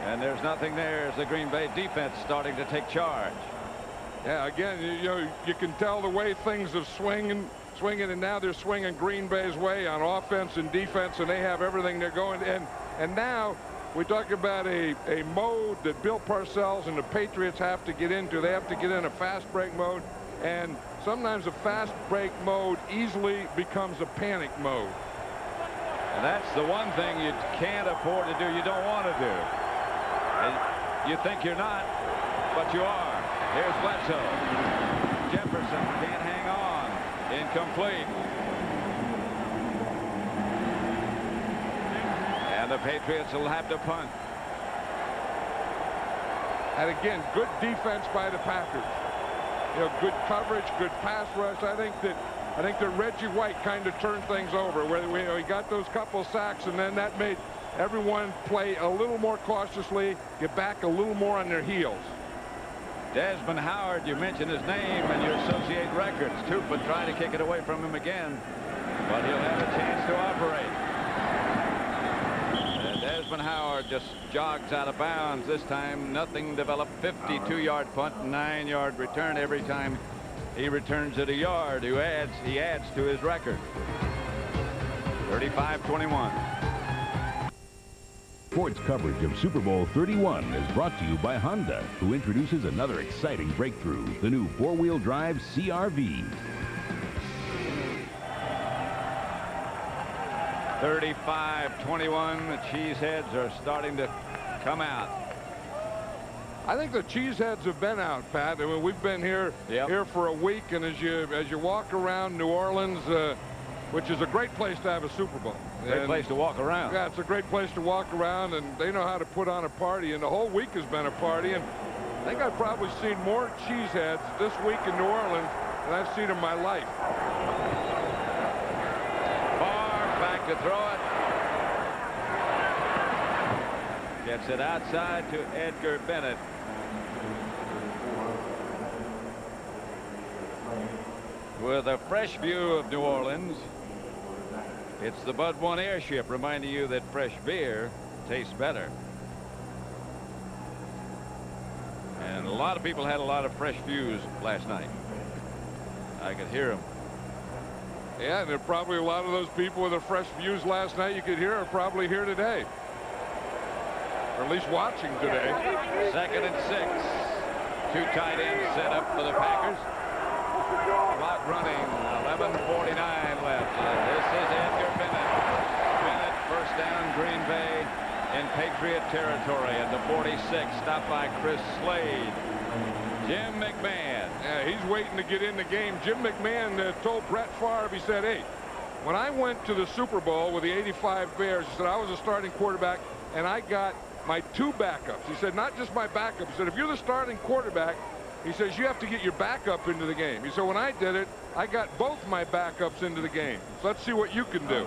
S2: And there's nothing there as the Green Bay defense starting to take charge.
S1: Yeah, again, you know, you can tell the way things have swinging, and now they're swinging Green Bay's way on offense and defense, and they have everything they're going. And now we talk about a mode that Bill Parcells and the Patriots have to get into. They have to get in a fast break mode, and sometimes a fast break mode easily becomes a panic mode.
S2: And that's the one thing you can't afford to do. You don't want to do. And you think you're not, but you are. Here's Bledsoe. Jefferson can't hang on. Incomplete. And the Patriots will have to punt.
S1: And again, good defense by the Packers. You know, good coverage, good pass rush. I think that Reggie White kind of turned things over, where he got those couple sacks, and then that made everyone play a little more cautiously, get back a little more on their heels.
S2: Desmond Howard, you mentioned his name, and you associate records. Tupa trying to kick it away from him again, but he'll have a chance to operate. And Desmond Howard just jogs out of bounds. This time, nothing developed. 52-yard punt, 9-yard return every time he returns it a yard. He adds to his record. 35-21.
S6: Sports coverage of Super Bowl 31 is brought to you by Honda, who introduces another exciting breakthrough, the new 4-wheel drive CR-V.
S2: 35-21. The Cheeseheads are starting to come out.
S1: I think the Cheeseheads have been out, Pat. I mean, we've been here for a week, and as you walk around New Orleans, which is a great place to have a Super Bowl.
S2: Great place to walk around.
S1: Yeah, it's a great place to walk around, and they know how to put on a party, and the whole week has been a party. And I think I've probably seen more Cheeseheads this week in New Orleans than I've seen in my life.
S2: Barr back to throw it. Gets it outside to Edgar Bennett. With a fresh view of New Orleans, it's the Bud One airship, reminding you that fresh beer tastes better. And a lot of people had a lot of fresh views last night. I could hear them.
S1: Yeah, and there are probably a lot of those people with the fresh views last night you could hear are probably here today. Or at least watching today.
S2: 2nd and 6. 2 tight ends set up for the Packers. Clock running. 11:49 left. This is Edgar Bennett. Bennett first down, Green Bay in Patriot territory at the 46. Stopped by Chris Slade. Jim McMahon.
S1: Yeah, he's waiting to get in the game. Jim McMahon told Brett Favre, he said, hey, when I went to the Super Bowl with the '85 Bears, he said, I was a starting quarterback, and I got my 2 backups. He said, not just my backup. He said, if you're the starting quarterback, he says, you have to get your backup into the game. He said, when I did it, I got both my backups into the game. So let's see what you can do.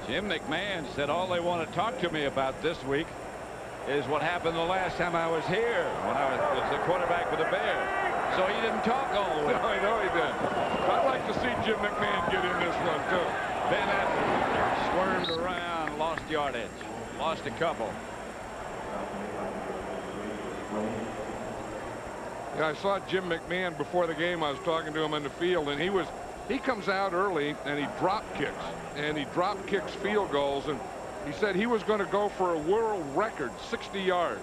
S2: Jim McMahon said all they want to talk to me about this week is what happened the last time I was here when I was the quarterback for the Bears. So he didn't talk all the way.
S1: No, I know he did. I'd like to see Jim McMahon get in this one, too.
S2: Bennett squirmed around, lost yardage, lost a couple.
S1: Yeah, I saw Jim McMahon before the game. I was talking to him in the field, and he comes out early and he drop kicks, and he drop kicks field goals, and he said he was going to go for a world record 60 yards.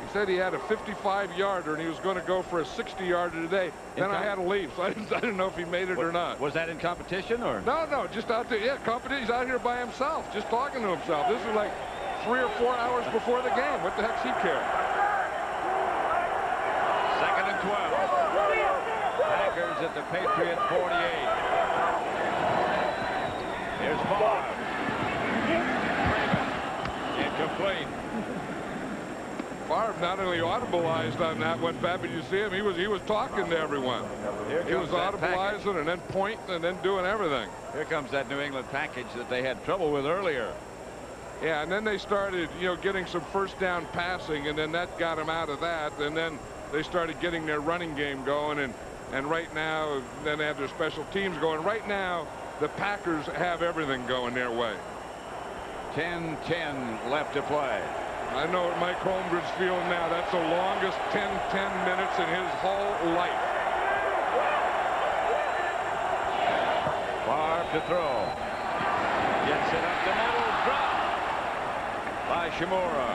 S1: He said he had a 55-yarder and he was going to go for a 60-yarder today. Then I had to leave, so I didn't know if he made it or not.
S2: Was that in competition or?
S1: No, just out there. Yeah, competition. He's out here by himself, just talking to himself. This is like 3 or 4 hours before the game. What the heck's he care?
S2: 2nd and 12. Packers at the Patriot 48. Here's Favre. Incomplete.
S1: Favre not only audibleized on that one, Pat, but you see him, he was talking to everyone. He was audibleizing and then pointing and then doing everything.
S2: Here comes that New England package that they had trouble with earlier.
S1: Yeah, and then they started, getting some first down passing, and then that got them out of that, and then they started getting their running game going, and right now, then they have their special teams going. Right now, the Packers have everything going their way.
S2: 10-10 left to play.
S1: I know what Mike Holmgren's feeling now. That's the longest 10 minutes in his whole life.
S2: Favre to throw. Gets it up the middle. Drop by Shimura.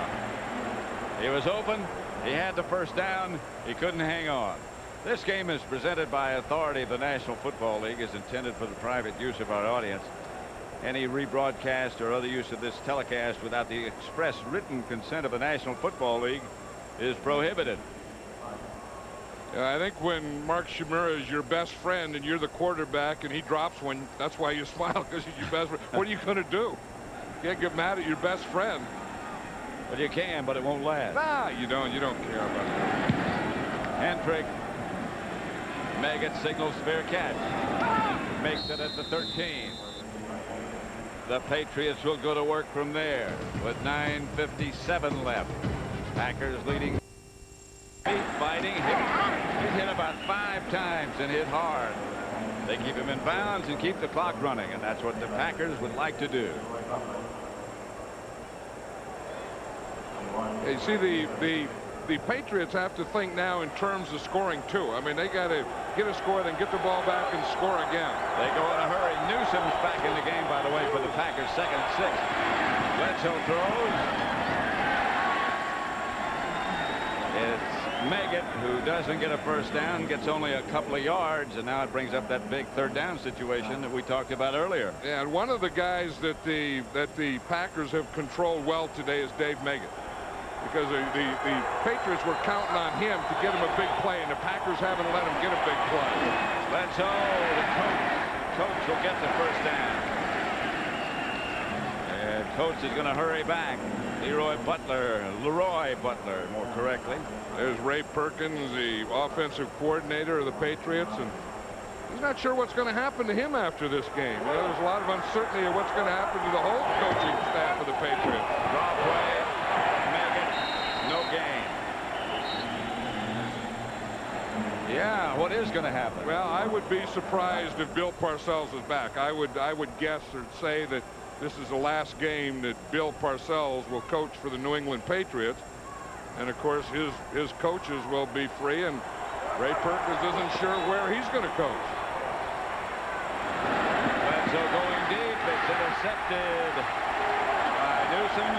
S2: He was open. He had the first down. He couldn't hang on. This game is presented by authority of the National Football League, is intended for the private use of our audience. Any rebroadcast or other use of this telecast without the express written consent of the National Football League is prohibited.
S1: I think when Mark Shimura is your best friend and you're the quarterback and he drops one, that's why you smile, because he's your best friend. What are you going to do? You can't get mad at your best friend.
S2: Well, you can, but it won't last.
S1: Nah, you don't care about that.
S2: Hendrick. Meggett signals fair catch. Makes it at the 13. The Patriots will go to work from there with 9:57 left. Packers leading. Fighting. He's hit about 5 times and hit hard. They keep him in bounds and keep the clock running, and that's what the Packers would like to do.
S1: You see, the Patriots have to think now in terms of scoring too. I mean, they got to get a score, then get the ball back and score again.
S2: They go in a hurry. Newsom's back in the game, by the way, for the Packers. 2nd and 6. Bledsoe throws. It's Meggett, who doesn't get a first down, gets only a couple of yards, and now it brings up that big third down situation that we talked about earlier.
S1: Yeah, and one of the guys that the Packers have controlled well today is Dave Meggett, because the Patriots were counting on him to get him a big play, and the Packers haven't let him get a big play.
S2: Bledsoe, the coach will get the first down. And coach is going to hurry back. Leroy Butler, more correctly.
S1: There's Ray Perkins, the offensive coordinator of the Patriots, and he's not sure what's going to happen to him after this game. You know, there's a lot of uncertainty of what's going to happen to the whole coaching staff of the Patriots.
S2: Draw play, Meggett, no gain. Yeah, what is going to happen?
S1: Well, I would be surprised if Bill Parcells is back. I would guess or say that this is the last game that Bill Parcells will coach for the New England Patriots. And of course, his coaches will be free, and Ray Perkins isn't sure where he's going to coach.
S2: Bledsoe going deep. It's intercepted by Newsom.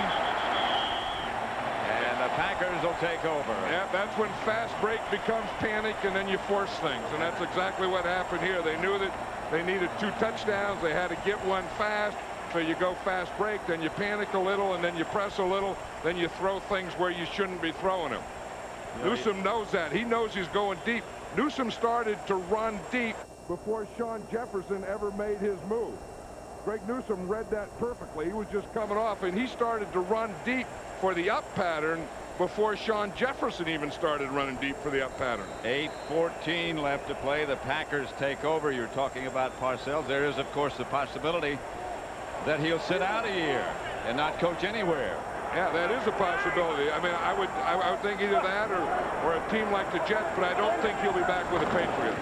S2: And the Packers will take over.
S1: Yeah, that's when fast break becomes panic, and then you force things. And that's exactly what happened here. They knew that they needed 2 touchdowns. They had to get one fast. So you go fast break, then you panic a little, and then you press a little, then you throw things where you shouldn't be throwing them. Yeah, Newsom knows that. He knows he's going deep. Newsom started to run deep before Sean Jefferson ever made his move. Greg Newsom read that perfectly. He was just coming off, and he started to run deep for the up pattern before Sean Jefferson even started running deep for the up pattern.
S2: 8:14 left to play. The Packers take over. You're talking about Parcells. There is, of course, the possibility that he'll sit out a year and not coach anywhere.
S1: Yeah, that is a possibility. I mean, I would think either that or a team like the Jets, but I don't think he'll be back with the Patriots.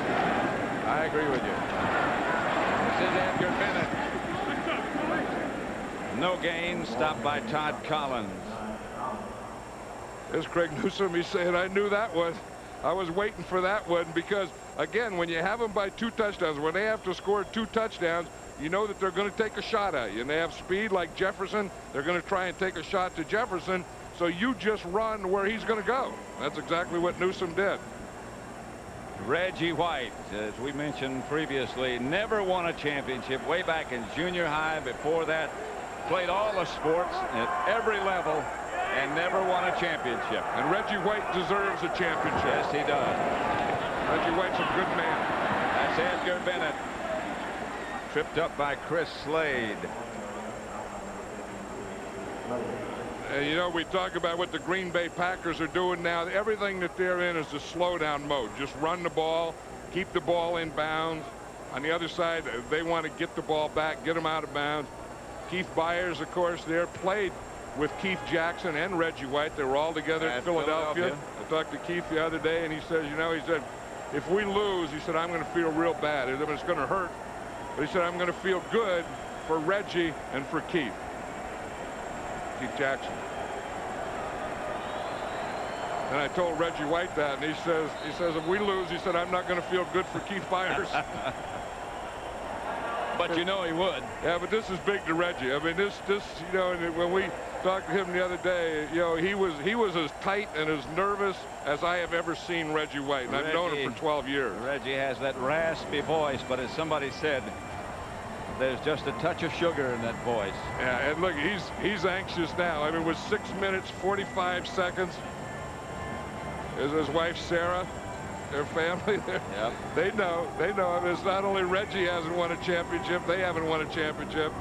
S2: I agree with you. This is Edgar Bennett. No gain, stopped by Todd Collins.
S1: There's Craig Newsom. He's saying, I knew that one. I was waiting for that one, because, again, when you have them by 2 touchdowns, when they have to score 2 touchdowns, you know that they're going to take a shot at you, and they have speed like Jefferson. They're going to try and take a shot to Jefferson, so you just run where he's going to go. That's exactly what Newsom did.
S2: Reggie White, as we mentioned previously, never won a championship. Way back in junior high. Before that, played all the sports at every level and never won a championship.
S1: And Reggie White deserves a championship.
S2: Yes, he does.
S1: Reggie White's a good man.
S2: That's Edgar Bennett. Tripped up by Chris Slade.
S1: You know, we talk about what the Green Bay Packers are doing now. Everything that they're in is the slowdown mode. Just run the ball, keep the ball in bounds. On the other side, they want to get the ball back, get them out of bounds. Keith Byers, of course, there played with Keith Jackson and Reggie White. They were all together at Philadelphia. I talked to Keith the other day, and he says, you know, he said, if we lose, he said, I'm going to feel real bad. I mean, it's going to hurt. But he said, I'm going to feel good for Reggie and for Keith Jackson. And I told Reggie White that, and he says, if we lose, he said, I'm not going to feel good for Keith Byers.
S2: But you know he would.
S1: Yeah, but this is big to Reggie. I mean, this, you know, and when we talked to him the other day, you know, he was as tight and as nervous as I have ever seen Reggie White, and I've known him for 12 years.
S2: Reggie has that raspy voice, but as somebody said, there's just a touch of sugar in that voice.
S1: Yeah, and look, he's anxious now. I mean, with 6 minutes, 45 seconds, is his wife Sarah, their family there.
S2: Yep.
S1: They know. I mean, it's not only Reggie hasn't won a championship, they haven't won a championship.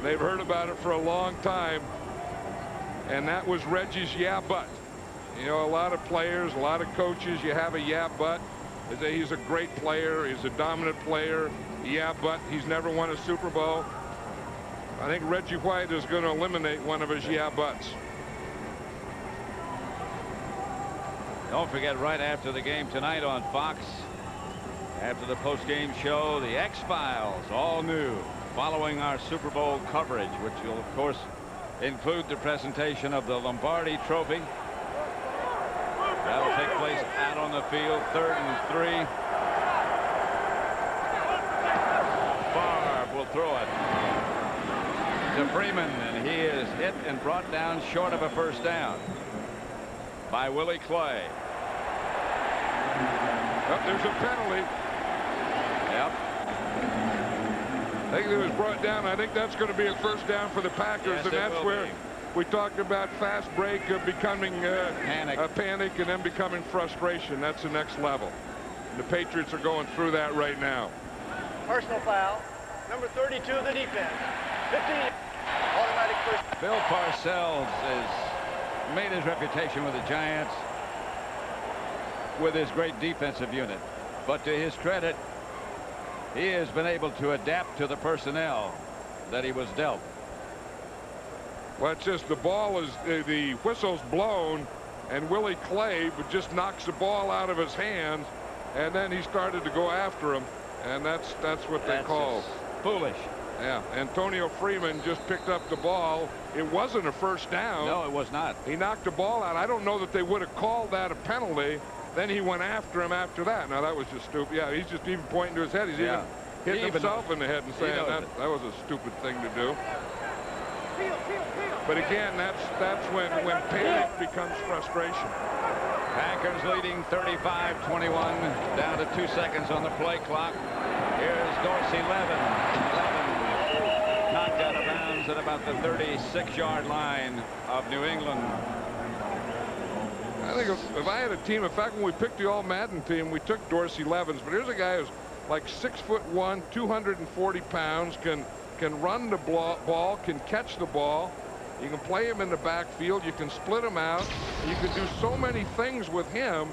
S1: They've heard about it for a long time. And that was Reggie's yeah, but. You know, a lot of players, a lot of coaches, you have a yeah, but. He's a great player. He's a dominant player. Yeah, but he's never won a Super Bowl. I think Reggie White is going to eliminate one of his yeah, buts.
S2: Don't forget, right after the game tonight on Fox, after the post-game show, the X-Files, all new, following our Super Bowl coverage, which will, of course, include the presentation of the Lombardi Trophy. That'll take place out on the field, 3rd and 3. Favre will throw it to Freeman, and he is hit and brought down short of a first down by Willie Clay.
S1: Oh, there's a penalty.
S2: Yep.
S1: I think it was brought down. I think that's going to be a first down for the Packers,
S2: Yes,
S1: and that's where
S2: be.
S1: we talked about fast break becoming
S2: panic.
S1: A panic and then becoming frustration. That's the next level. And the Patriots are going through that right now.
S5: Personal foul. Number 32 of the defense. 15. Automatic first.
S2: Bill Parcells has made his reputation with the Giants with his great defensive unit. But to his credit, he has been able to adapt to the personnel that he was dealt.
S1: Well, it's just the ball is the whistle's blown, and Willie Clay just knocks the ball out of his hands, and then he started to go after him, and that's what they call
S2: foolish.
S1: Yeah, Antonio Freeman just picked up the ball. It wasn't a first down.
S2: No, it was not.
S1: He knocked the ball out. I don't know that they would have called that a penalty. Then he went after him after that. Now, that was just stupid. Yeah, he's just even pointing to his head. He's even hitting himself in the head and saying that was a stupid thing to do. But again, that's when panic becomes frustration.
S2: Packers leading 35-21, down to 2 seconds on the play clock. Here's Dorsey Levin. Levin knocked out of bounds at about the 36-yard line of New England.
S1: I think if I had a team, in fact, when we picked the All-Madden team, we took Dorsey Levins. But here's a guy who's like 6'1", 240 pounds, can run the ball, can catch the ball. You can play him in the backfield. You can split him out. You can do so many things with him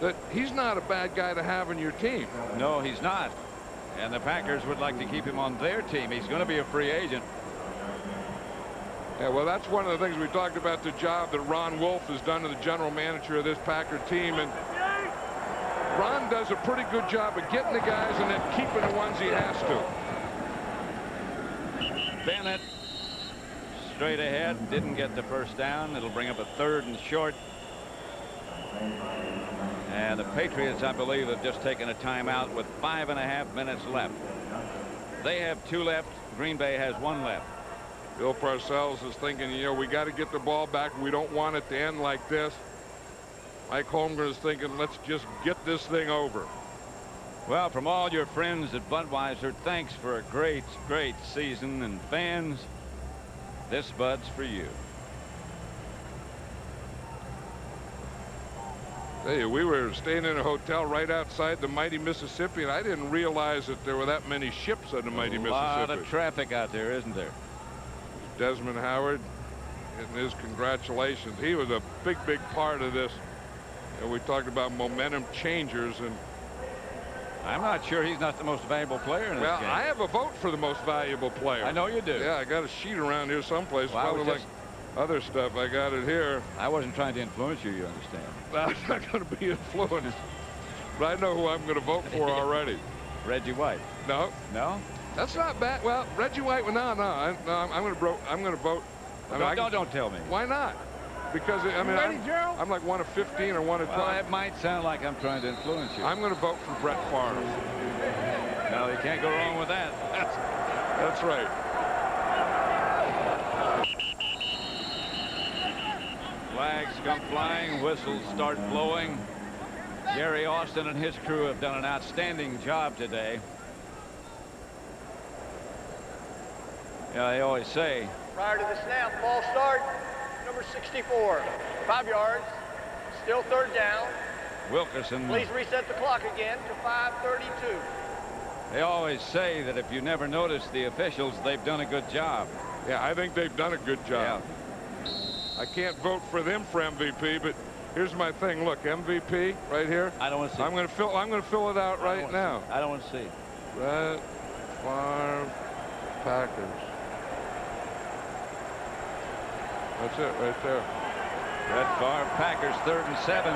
S1: that he's not a bad guy to have in your team.
S2: No, he's not. And the Packers would like to keep him on their team. He's going to be a free agent.
S1: Yeah, well, that's one of the things we talked about, the job that Ron Wolf has done to the general manager of this Packer team. And Ron does a pretty good job of getting the guys and then keeping the ones he has to.
S2: Bennett straight ahead, didn't get the first down. It'll bring up a 3rd and short. And the Patriots, I believe, have just taken a timeout with 5.5 minutes left. They have 2 left. Green Bay has 1 left.
S1: Bill Parcells is thinking, you know, we got to get the ball back. We don't want it to end like this. Mike Holmgren is thinking, let's just get this thing over.
S2: Well, from all your friends at Budweiser, thanks for a great, great season. And fans, this Bud's for you.
S1: Hey, we were staying in a hotel right outside the mighty Mississippi, and I didn't realize that there were that many ships on the mighty Mississippi.
S2: A lot of traffic out there, isn't there?
S1: Desmond Howard, and his congratulations. He was a big, big part of this. And we talked about momentum changers, and
S2: I'm not sure he's not the most valuable player in this game.
S1: Well, I have a vote for the most valuable player.
S2: I know you do.
S1: Yeah, I got a sheet around here someplace.
S2: Well,
S1: probably like other stuff. I got it here.
S2: I wasn't trying to influence you, you understand.
S1: I'm not going to be influenced. But I know who I'm going to vote for already.
S2: Reggie White.
S1: No.
S2: No?
S1: That's not bad. Well, Reggie White. Well, no. I'm going to vote.
S2: Don't tell me.
S1: Why not? Because I mean, I'm like 1 of 15 or 1 of 12.
S2: Well, it might sound like I'm trying to influence you.
S1: I'm going to vote for Brett Favre.
S2: No, you can't go wrong with that.
S1: That's right.
S2: Flags come flying, whistles start blowing. Gary Austin and his crew have done an outstanding job today. Yeah, they always say.
S5: Prior to the snap, ball start, number 64, 5 yards, still 3rd down.
S2: Wilkerson.
S5: Please reset the clock again to 5:32.
S1: They always say that if you never notice the officials, they've done a good job. Yeah, I think they've done a good job. Yeah. I can't vote for them for MVP, but here's my thing. Look, MVP right here.
S2: I don't want to see.
S1: I'm going to fill it out right now.
S2: I don't want to see.
S1: Brett Favre, Packers. That's it right there.
S2: Brett Favre, Packers, 3rd and 7.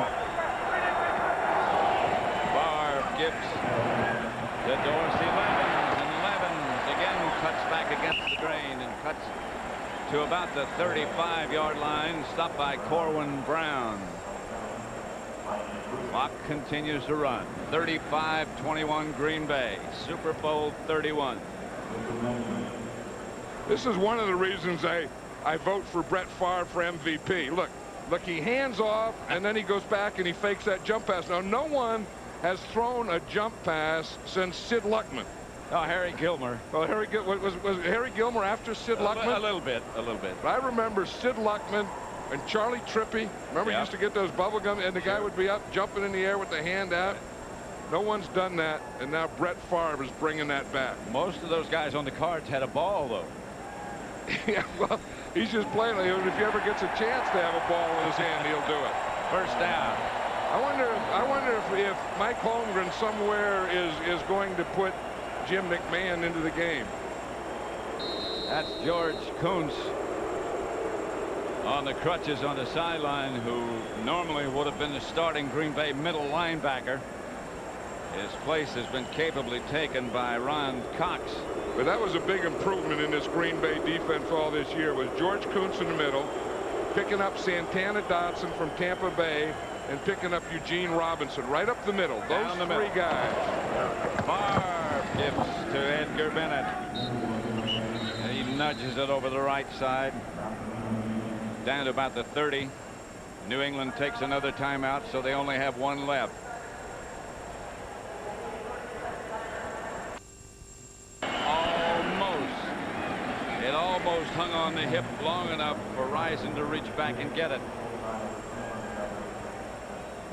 S2: Favre gives to Dorsey Levins, and Levins again cuts back against the grain and cuts to about the 35-yard line, stopped by Corwin Brown. Clock continues to run. 35-21 Green Bay, Super Bowl 31.
S1: This is one of the reasons I vote for Brett Favre for MVP. Look, Look, he hands off, and then he goes back and he fakes that jump pass. Now, no one has thrown a jump pass since Sid Luckman.
S2: Oh, Harry Gilmer.
S1: Well, was Harry Gilmer after Sid Luckman?
S2: A little bit.
S1: But I remember Sid Luckman and Charlie Trippy. Remember, you used to get those bubble gum, and the guy would be up jumping in the air with the hand out. No one's done that, and now Brett Favre is bringing that back.
S2: Most of those guys on the Cards had a ball, though.
S1: Yeah, well, he's just playing. If he ever gets a chance to have a ball in his hand, he'll do it.
S2: First down.
S1: I wonder if Mike Holmgren somewhere is going to put Jim McMahon into the game.
S2: That's George Kuntz on the crutches on the sideline, who normally would have been the starting Green Bay middle linebacker. His place has been capably taken by Ron Cox.
S1: But that was a big improvement in this Green Bay defense all this year. Was George Kuntz in the middle, picking up Santana Dotson from Tampa Bay, and picking up Eugene Robinson right up the middle. Those three guys.
S2: Favre gives to Edgar Bennett. He nudges it over the right side. Down to about the 30. New England takes another timeout, so they only have one left. It almost hung on the hip long enough for Rison to reach back and get it.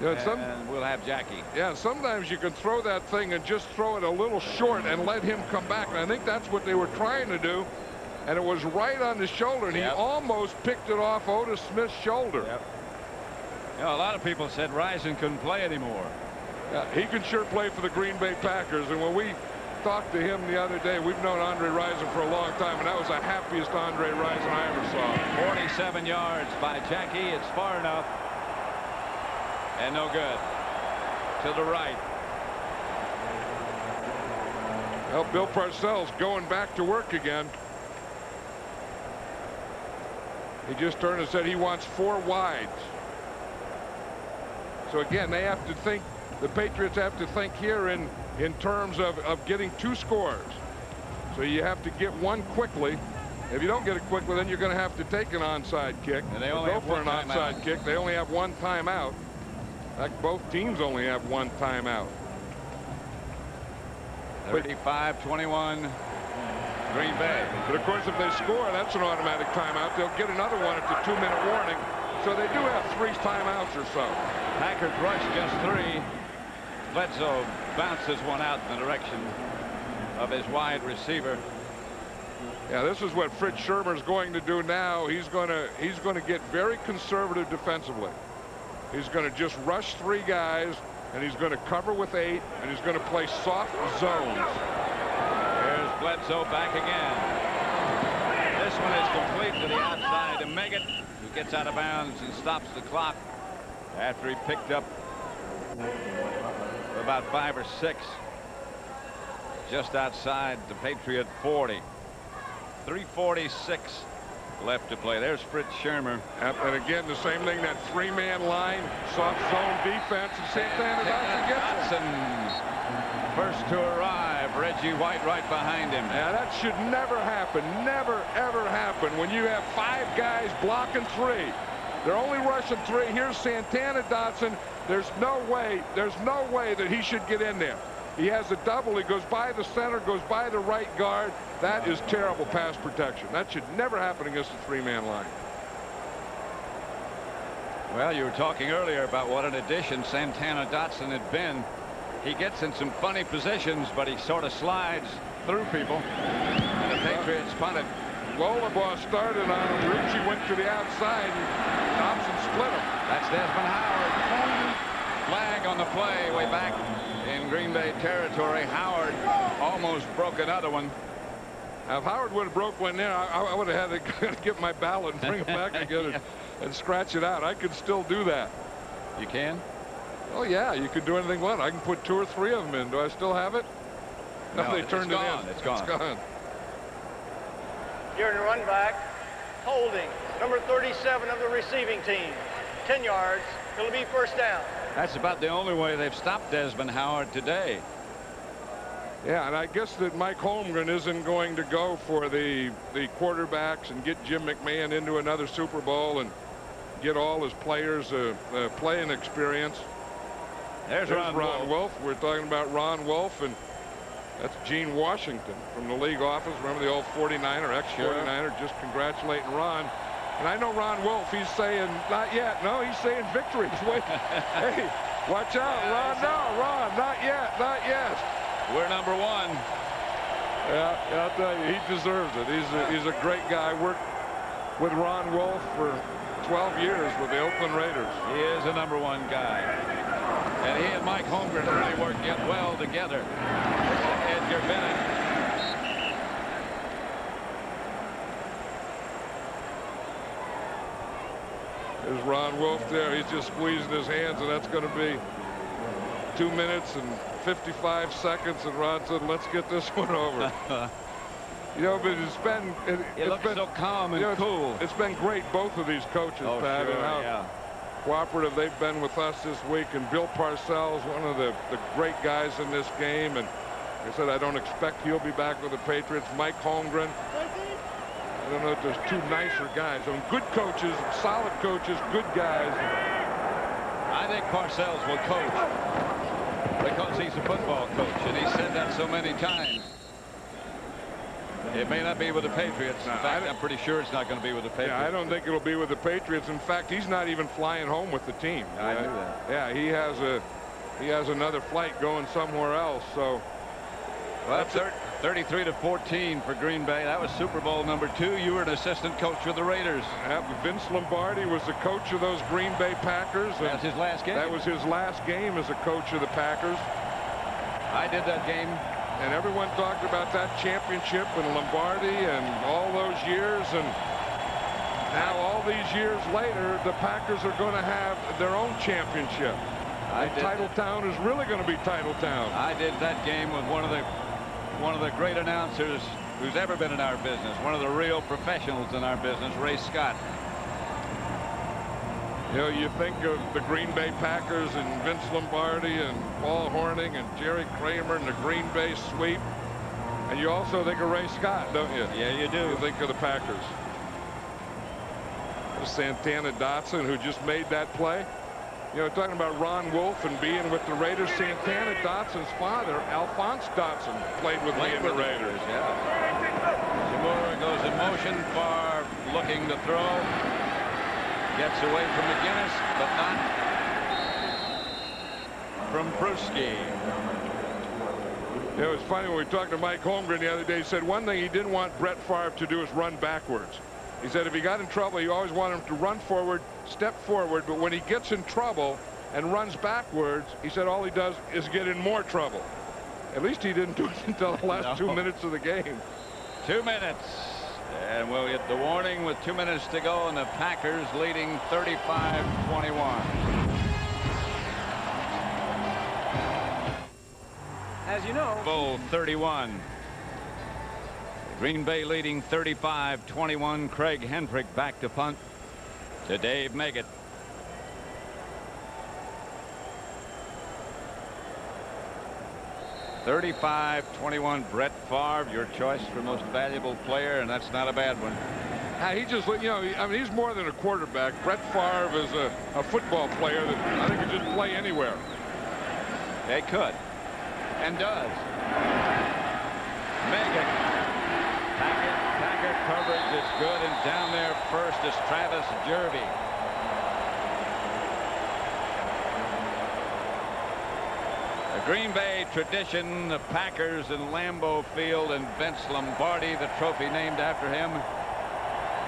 S2: And we'll have Jackie.
S1: Yeah, sometimes you can throw that thing and just throw it a little short and let him come back. And I think that's what they were trying to do. And it was right on the shoulder, and he almost picked it off Otis Smith's shoulder.
S2: You know, a lot of people said Rison couldn't play anymore.
S1: Yeah, he can sure play for the Green Bay Packers. And when we talked to him the other day, we've known Andre Rison for a long time, and that was the happiest Andre Rison I ever saw.
S2: 47 yards by Jackie. It's far enough. And no good. To the right.
S1: Well, Bill Parcells going back to work again. He just turned and said he wants 4 wides. So again, they have to think, the Patriots have to think here in terms of getting 2 scores. So you have to get one quickly. If you don't get it quickly, then you're going to have to take an onside kick.
S2: And they only
S1: go for an onside kick. They only have 1 timeout. In fact, both teams only have 1 timeout.
S2: 35-21 Green Bay.
S1: But of course, if they score, that's an automatic timeout. They'll get another one at the 2-minute warning. So they do have 3 timeouts or so.
S2: Packers rush just 3. Bledsoe bounces one out in the direction of his wide receiver.
S1: Yeah, this is what Fritz Shermer's going to do now. He's going to get very conservative defensively. He's going to just rush 3 guys, and he's going to cover with 8, and he's going to play soft zones.
S2: Here's Bledsoe back again. This one is complete to the outside to Meggett, who gets out of bounds and stops the clock after he picked up about 5 or 6 just outside the Patriot 40. 3:46 left to play. There's Fritz Shermer.
S1: And again, the same thing, that 3-man line, soft zone defense, and Santana Dotson gets it.
S2: First to arrive, Reggie White right behind him.
S1: Yeah, that should never happen. Never, ever happen when you have 5 guys blocking 3. They're only rushing 3. Here's Santana Dotson. There's no way that he should get in there. He has a double. He goes by the center, goes by the right guard. That is terrible pass protection. That should never happen against a 3-man line.
S2: Well, you were talking earlier about what an addition Santana Dotson had been. He gets in some funny positions, but he sort of slides through people. And the Patriots punt it.
S1: Lullaby started on him. Ritchie went to the outside, and Thompson split him.
S2: That's Desmond Howard. Flag on the play way back in Green Bay territory. Howard almost broke another one.
S1: Now, if Howard would have broke one there, I would have had to get my ballot and bring it back again and scratch it out. I could still do that.
S2: You can?
S1: Oh, yeah. You could do anything you want. I can put 2 or 3 of them in. Do I still have it? No, they turned it in.
S2: It's gone.
S1: It's gone.
S5: During the run back, holding number 37 of the receiving team. 10 yards. It'll be first down.
S2: That's about the only way they've stopped Desmond Howard today.
S1: Yeah, and I guess that Mike Holmgren isn't going to go for the quarterbacks and get Jim McMahon into another Super Bowl and get all his players playing experience.
S2: There's Ron
S1: Wolf. We're talking about Ron Wolf, and that's Gene Washington from the league office. Remember the old 49er, ex-49er, just congratulating Ron. And I know Ron Wolf, he's saying, not yet. No, he's saying victory. Wait, hey, watch out, Ron. No, Ron, not yet, not yet.
S2: We're number 1.
S1: Yeah, I'll tell you, he deserves it. He's a great guy. Worked with Ron Wolf for 12 years with the Oakland Raiders.
S2: He is a number 1 guy. And he and Mike Holmgren really work well together. Edgar Bennett.
S1: There's Ron Wolf there. He's just squeezing his hands, and that's going to be 2 minutes and 55 seconds. And Ron said, let's get this one over. You know, but it's been...
S2: It looks so calm and cool.
S1: It's been great, both of these coaches, Pat,
S2: sure,
S1: and how cooperative they've been with us this week. And Bill Parcells, one of the great guys in this game. And like I said, I don't expect he'll be back with the Patriots. Mike Holmgren. I don't know if there's 2 nicer guys. I mean, good coaches, solid coaches, good guys.
S2: I think Parcells will coach because he's a football coach, and he said that so many times. It may not be with the Patriots. In fact, I'm pretty sure it's not going to be with the Patriots.
S1: Yeah, I don't think it'll be with the Patriots. In fact, he's not even flying home with the team.
S2: I knew that.
S1: Yeah, he has another flight going somewhere else. So,
S2: well, that's 33-14 for Green Bay. That was Super Bowl number 2. You were an assistant coach with the Raiders.
S1: Vince Lombardi was the coach of those Green Bay Packers.
S2: That's his last game.
S1: That was his last game as a coach of the Packers.
S2: I did that game.
S1: And everyone talked about that championship and Lombardi and all those years. And now all these years later, the Packers are going to have their own championship. Titletown is really going to be Titletown.
S2: I did that game with one of the great announcers who's ever been in our business, one of the real professionals in our business, Ray Scott.
S1: You know, you think of the Green Bay Packers and Vince Lombardi and Paul Hornung and Jerry Kramer and the Green Bay sweep. And you also think of Ray Scott, don't you?
S2: Yeah, you do.
S1: You think of the Packers. Santana Dotson, who just made that play. You know, talking about Ron Wolf and being with the Raiders, Santana Dotson's father, Alphonse Dotson, played with me in the Raiders.
S2: Yeah. Zamora goes in motion, Favre looking to throw. Gets away from McGinnis, but not from Brewski.
S1: It was funny when we talked to Mike Holmgren the other day. He said one thing he didn't want Brett Favre to do is run backwards. He said if he got in trouble, he always wanted him to run forward, step forward. But when he gets in trouble and runs backwards, he said all he does is get in more trouble. At least he didn't do it until the last 2 minutes of the game.
S2: 2 minutes. And we'll get the warning with 2 minutes to go, and the Packers leading 35-21.
S8: As you know,
S2: full 31. Green Bay leading 35-21. Craig Hendrick back to punt to Dave Meggett. (35-21) Brett Favre, your choice for most valuable player, and that's not a bad one.
S1: He just, you know, I mean, he's more than a quarterback. Brett Favre is a football player that I think could just play anywhere.
S2: They could, and does. Meggett. Packard coverage is good, and down there first is Travis Jervey. Green Bay tradition, the Packers in Lambeau Field, and Vince Lombardi, the trophy named after him.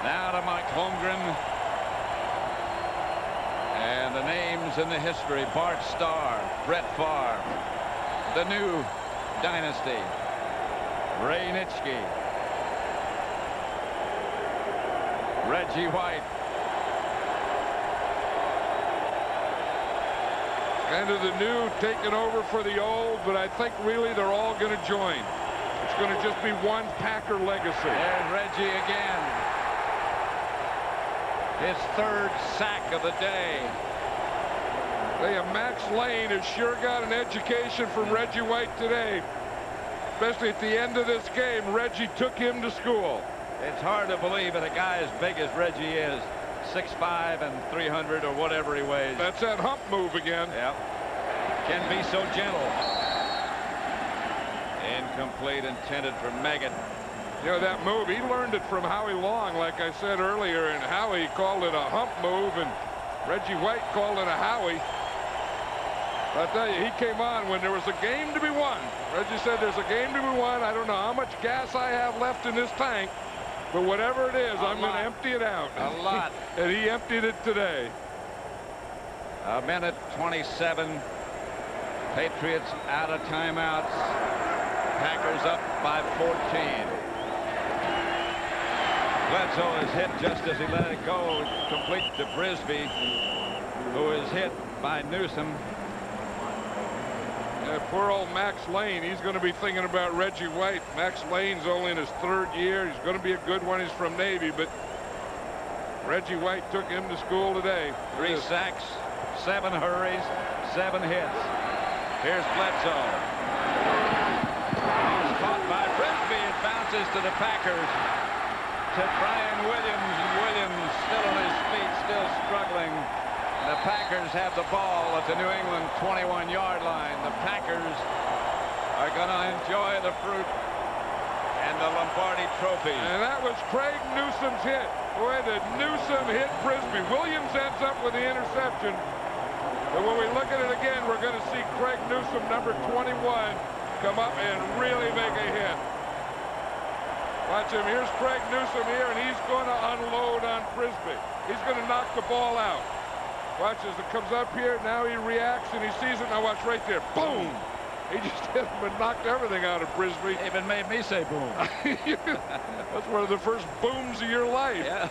S2: Now to Mike Holmgren. And the names in the history: Bart Starr, Brett Favre, the new dynasty, Ray Nitschke, Reggie White.
S1: Kind of the new taking over for the old, but I think really they're all going to join. It's going to just be one Packer legacy.
S2: There's Reggie again. His third sack of the day.
S1: Max Lane has sure got an education from Reggie White today. Especially at the end of this game, Reggie took him to school.
S2: It's hard to believe that a guy as big as Reggie is 6'5" and 300 or whatever he weighs.
S1: That's that hump move again.
S2: Yep. Can be so gentle. Incomplete, intended for Meggett.
S1: You know, that move, he learned it from Howie Long, like I said earlier, and Howie called it a hump move, and Reggie White called it a Howie. I tell you, he came on when there was a game to be won. Reggie said there's a game to be won. I don't know how much gas I have left in this tank, but whatever it is, I'm going to empty it out.
S2: A lot.
S1: And he emptied it today.
S2: A minute 27. Patriots out of timeouts. Packers up by 14. Bledsoe is hit just as he let it go, complete to Brisby, who is hit by Newsom.
S1: Poor old Max Lane, he's going to be thinking about Reggie White. Max Lane's only in his 3rd year. He's going to be a good one. He's from Navy, but Reggie White took him to school today.
S2: 3 sacks, 7 hurries, 7 hits. Here's Bledsoe. He's caught by Brisby. It bounces to the Packers. To Brian Williams, and Williams still on his feet, still struggling. The Packers have the ball at the New England 21-yard line. The Packers are going to enjoy the fruit and the Lombardi Trophy.
S1: And that was Craig Newsom's hit. Boy, did Newsom hit Brisby. Williams ends up with the interception. But when we look at it again, we're going to see Craig Newsom, number 21, come up and really make a hit. Watch him. Here's Craig Newsom here, and he's going to unload on Brisby. He's going to knock the ball out. Watch as it comes up here. Now he reacts, and he sees it. Now watch right there. Boom! He just hit him and knocked everything out of Brisby.
S2: Even made me say boom.
S1: That's one of the first booms of your life.
S2: Yeah.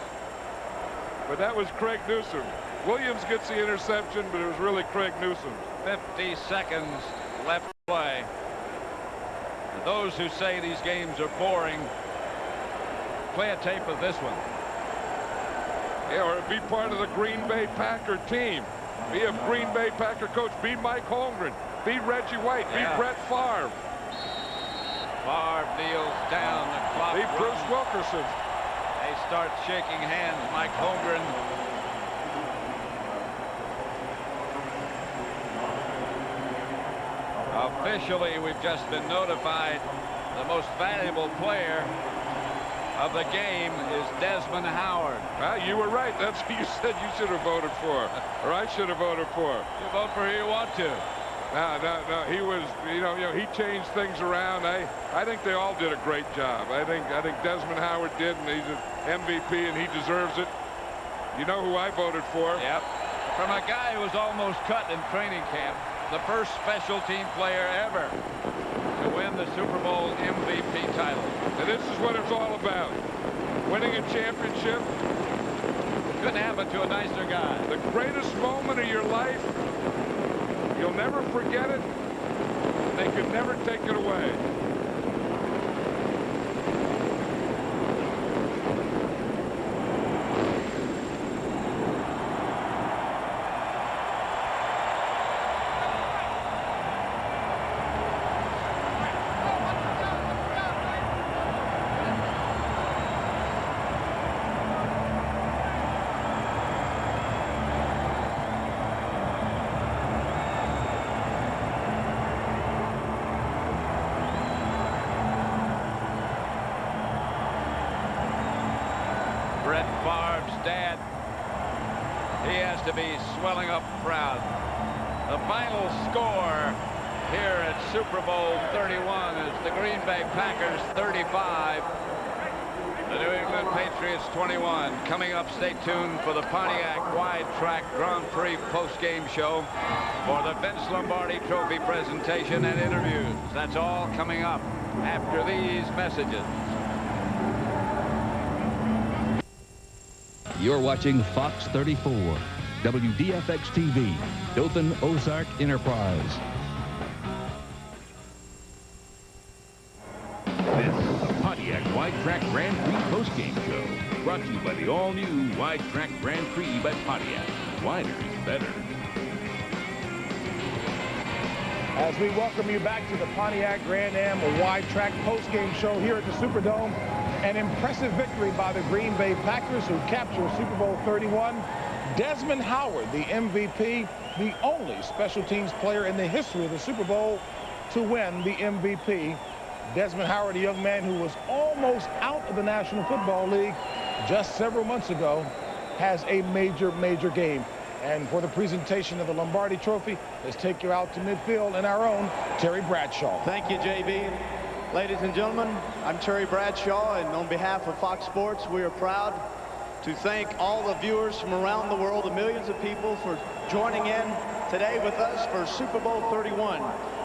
S1: But that was Craig Newsom. Williams gets the interception, but it was really Craig Newsom.
S2: 50 seconds left to play. For those who say these games are boring, play a tape of this one.
S1: Yeah, or be part of the Green Bay Packer team. Be a Green Bay Packer coach. Be Mike Holmgren. Be Reggie White. Be Brett Favre.
S2: Favre kneels down. The clock
S1: Be Bruce
S2: runs.
S1: Wilkerson.
S2: They start shaking hands. Mike Holmgren. Officially, we've just been notified the most valuable player of the game is Desmond Howard.
S1: Well, you were right. That's who you said you should have voted for, or I should have voted for.
S2: You vote for who you want to.
S1: No. He was, you know, he changed things around. I think they all did a great job. I think Desmond Howard did, and he's an MVP, and he deserves it. You know who I voted for?
S2: Yep. From a guy who was almost cut in training camp, the first special team player ever to win the Super Bowl MVP title.
S1: And this is what it's all about. Winning a championship.
S2: Couldn't happen to a nicer guy.
S1: The greatest moment of your life. You'll never forget it. They could never take it away.
S2: Brett Favre's dad, he has to be swelling up proud. The final score here at Super Bowl 31 is the Green Bay Packers 35, the New England Patriots 21. Coming up, stay tuned for the Pontiac Wide Track Grand Prix post-game show for the Vince Lombardi Trophy presentation and interviews. That's all coming up after these messages.
S9: You're watching Fox 34, WDFX TV, Dothan Ozark Enterprise.
S6: This is the Pontiac Wide Track Grand Prix postgame show, brought to you by the all-new Wide Track Grand Prix by Pontiac. Wider is better.
S10: As we welcome you back to the Pontiac Grand Am Wide Track postgame show here at the Superdome. An impressive victory by the Green Bay Packers, who capture Super Bowl 31. Desmond Howard, the MVP, the only special teams player in the history of the Super Bowl to win the MVP. Desmond Howard, a young man who was almost out of the National Football League just several months ago, has a major game. And for the presentation of the Lombardi Trophy, let's take you out to midfield in our own Terry Bradshaw.
S5: Thank you, JB. Ladies and gentlemen, I'm Terry Bradshaw, and on behalf of Fox Sports, we are proud to thank all the viewers from around the world, the millions of people, for joining in today with us for Super Bowl 31.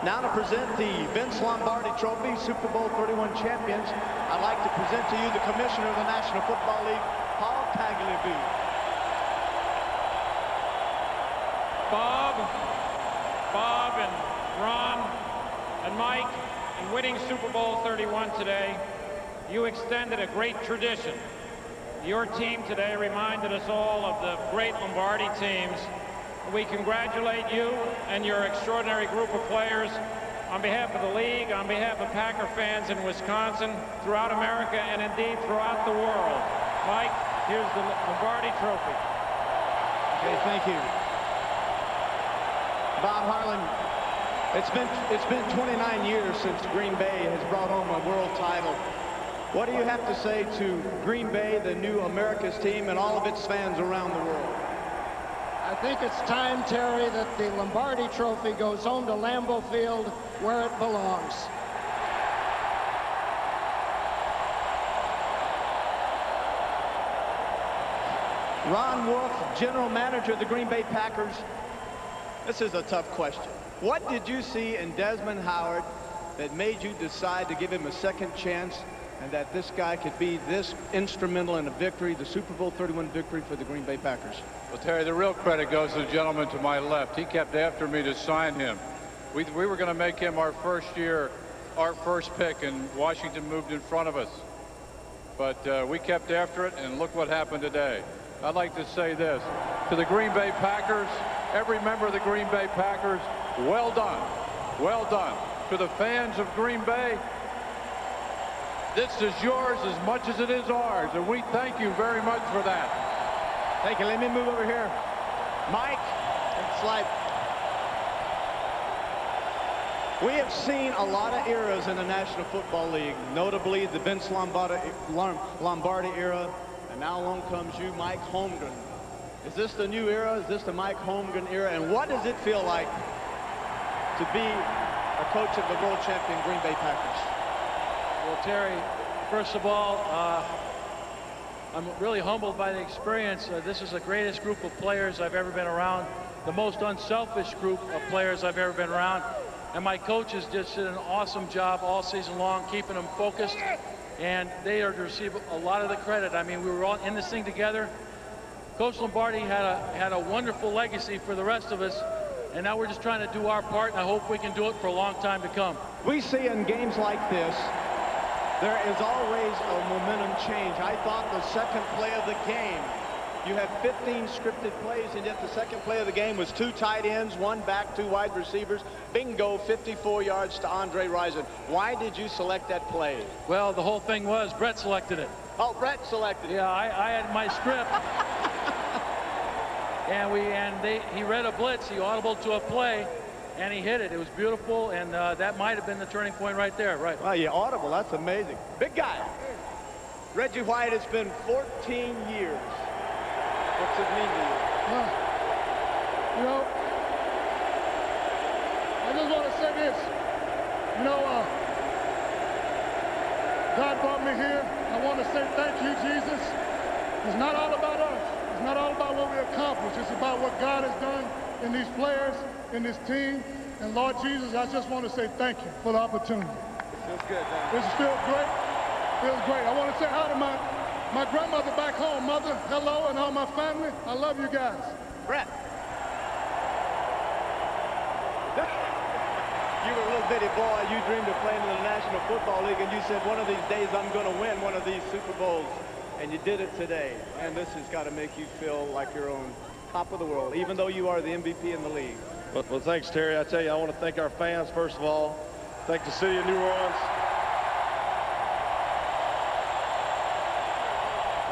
S5: Now to present the Vince Lombardi Trophy, Super Bowl 31 champions, I'd like to present to you the Commissioner of the National Football League, Paul Tagliabue.
S12: Bob and Ron and Mike, in winning Super Bowl 31 today, you extended a great tradition. Your team today reminded us all of the great Lombardi teams. We congratulate you and your extraordinary group of players on behalf of the league, on behalf of Packer fans in Wisconsin, throughout America, and indeed throughout the world. Mike, here's the Lombardi Trophy.
S5: Okay, thank you. Bob Harlan, it's been 29 years since Green Bay has brought home a world title. What do you have to say to Green Bay, the new America's team, and all of its fans around the world?
S14: I think it's time, Terry, that the Lombardi Trophy goes home to Lambeau Field where it belongs.
S5: Ron Wolf, general manager of the Green Bay Packers. This is a tough question. What did you see in Desmond Howard that made you decide to give him a second chance, and that this guy could be this instrumental in a victory, the Super Bowl 31 victory for the Green Bay Packers?
S1: Well, Terry, the real credit goes to the gentleman to my left. He kept after me to sign him. We were going to make him our first pick, and Washington moved in front of us. But we kept after it, and look what happened today. I'd like to say this to the Green Bay Packers, every member of the Green Bay Packers, well done. Well done. To the fans of Green Bay, this is yours as much as it is ours, and we thank you very much for that.
S5: Thank you. Let me move over here. Mike and Slipe. We have seen a lot of eras in the National Football League, notably the Vince Lombardi era, and now along comes you, Mike Holmgren. Is this the new era? Is this the Mike Holmgren era? And what does it feel like to be a coach of the world champion Green Bay Packers?
S18: Well, Terry, first of all, I'm really humbled by the experience. This is the greatest group of players I've ever been around, the most unselfish group of players I've ever been around. And my coaches just did an awesome job all season long, keeping them focused, and they are to receive a lot of the credit. I mean, we were all in this thing together. Coach Lombardi had a wonderful legacy for the rest of us, and now we're just trying to do our part, and I hope we can do it for a long time to come.
S5: We see in games like this, there is always a momentum change. I thought the second play of the game, you had 15 scripted plays, and yet the second play of the game was 2 tight ends, 1 back, 2 wide receivers. Bingo, 54 yards to Andre Rison. Why did you select that play?
S18: Well, the whole thing was Brett selected it.
S5: Oh, Brett selected it.
S18: Yeah, I had my script. He read a blitz, he audibled to a play, and he hit it. It was beautiful, and that might have been the turning point right there. Right.
S5: Oh, yeah, audible. That's amazing. Big guy. Reggie White, it's been 14 years. What's it mean to you?
S19: You know, I just want to say this. You know, God brought me here. I want to say thank you, Jesus. It's not all about us. It's not all about what we accomplish. It's about what God has done in these players, in this team. And Lord Jesus, I just want to say thank you for the opportunity.
S5: Feels good, man.
S19: This feels great. Feels great. I want to say hi to my grandmother back home. Mother, hello, and all my family. I love you guys.
S5: Brett. You were a little bitty boy. You dreamed of playing in the National Football League, and you said, one of these days I'm going to win one of these Super Bowls. And you did it today. And this has got to make you feel like you're on top of the world, even though you are the MVP in the league.
S26: Well, thanks, Terry. I tell you, I want to thank our fans, first of all. Thank the city of New Orleans.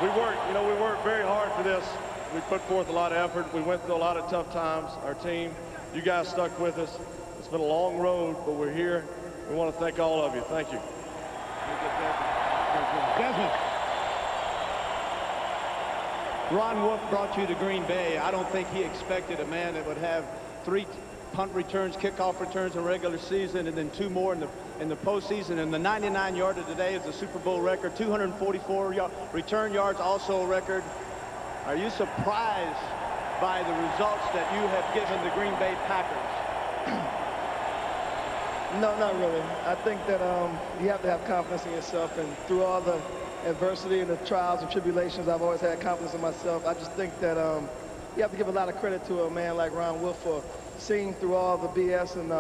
S26: We worked very hard for this. We put forth a lot of effort. We went through a lot of tough times. Our team, you guys stuck with us. It's been a long road, but we're here. We want to thank all of you. Thank you.
S5: Desmond. Ron Wolf brought you to Green Bay. I don't think he expected a man that would have 3 punt returns, kickoff returns in regular season, and then 2 more in the postseason. And the 99-yarder today is the Super Bowl record. 244 return yards, also a record. Are you surprised by the results that you have given the Green Bay Packers?
S3: No, not really. I think that you have to have confidence in yourself, and through all the adversity and the trials and tribulations, I've always had confidence in myself. I just think that you have to give a lot of credit to a man like Ron Wolf for seeing through all the BS and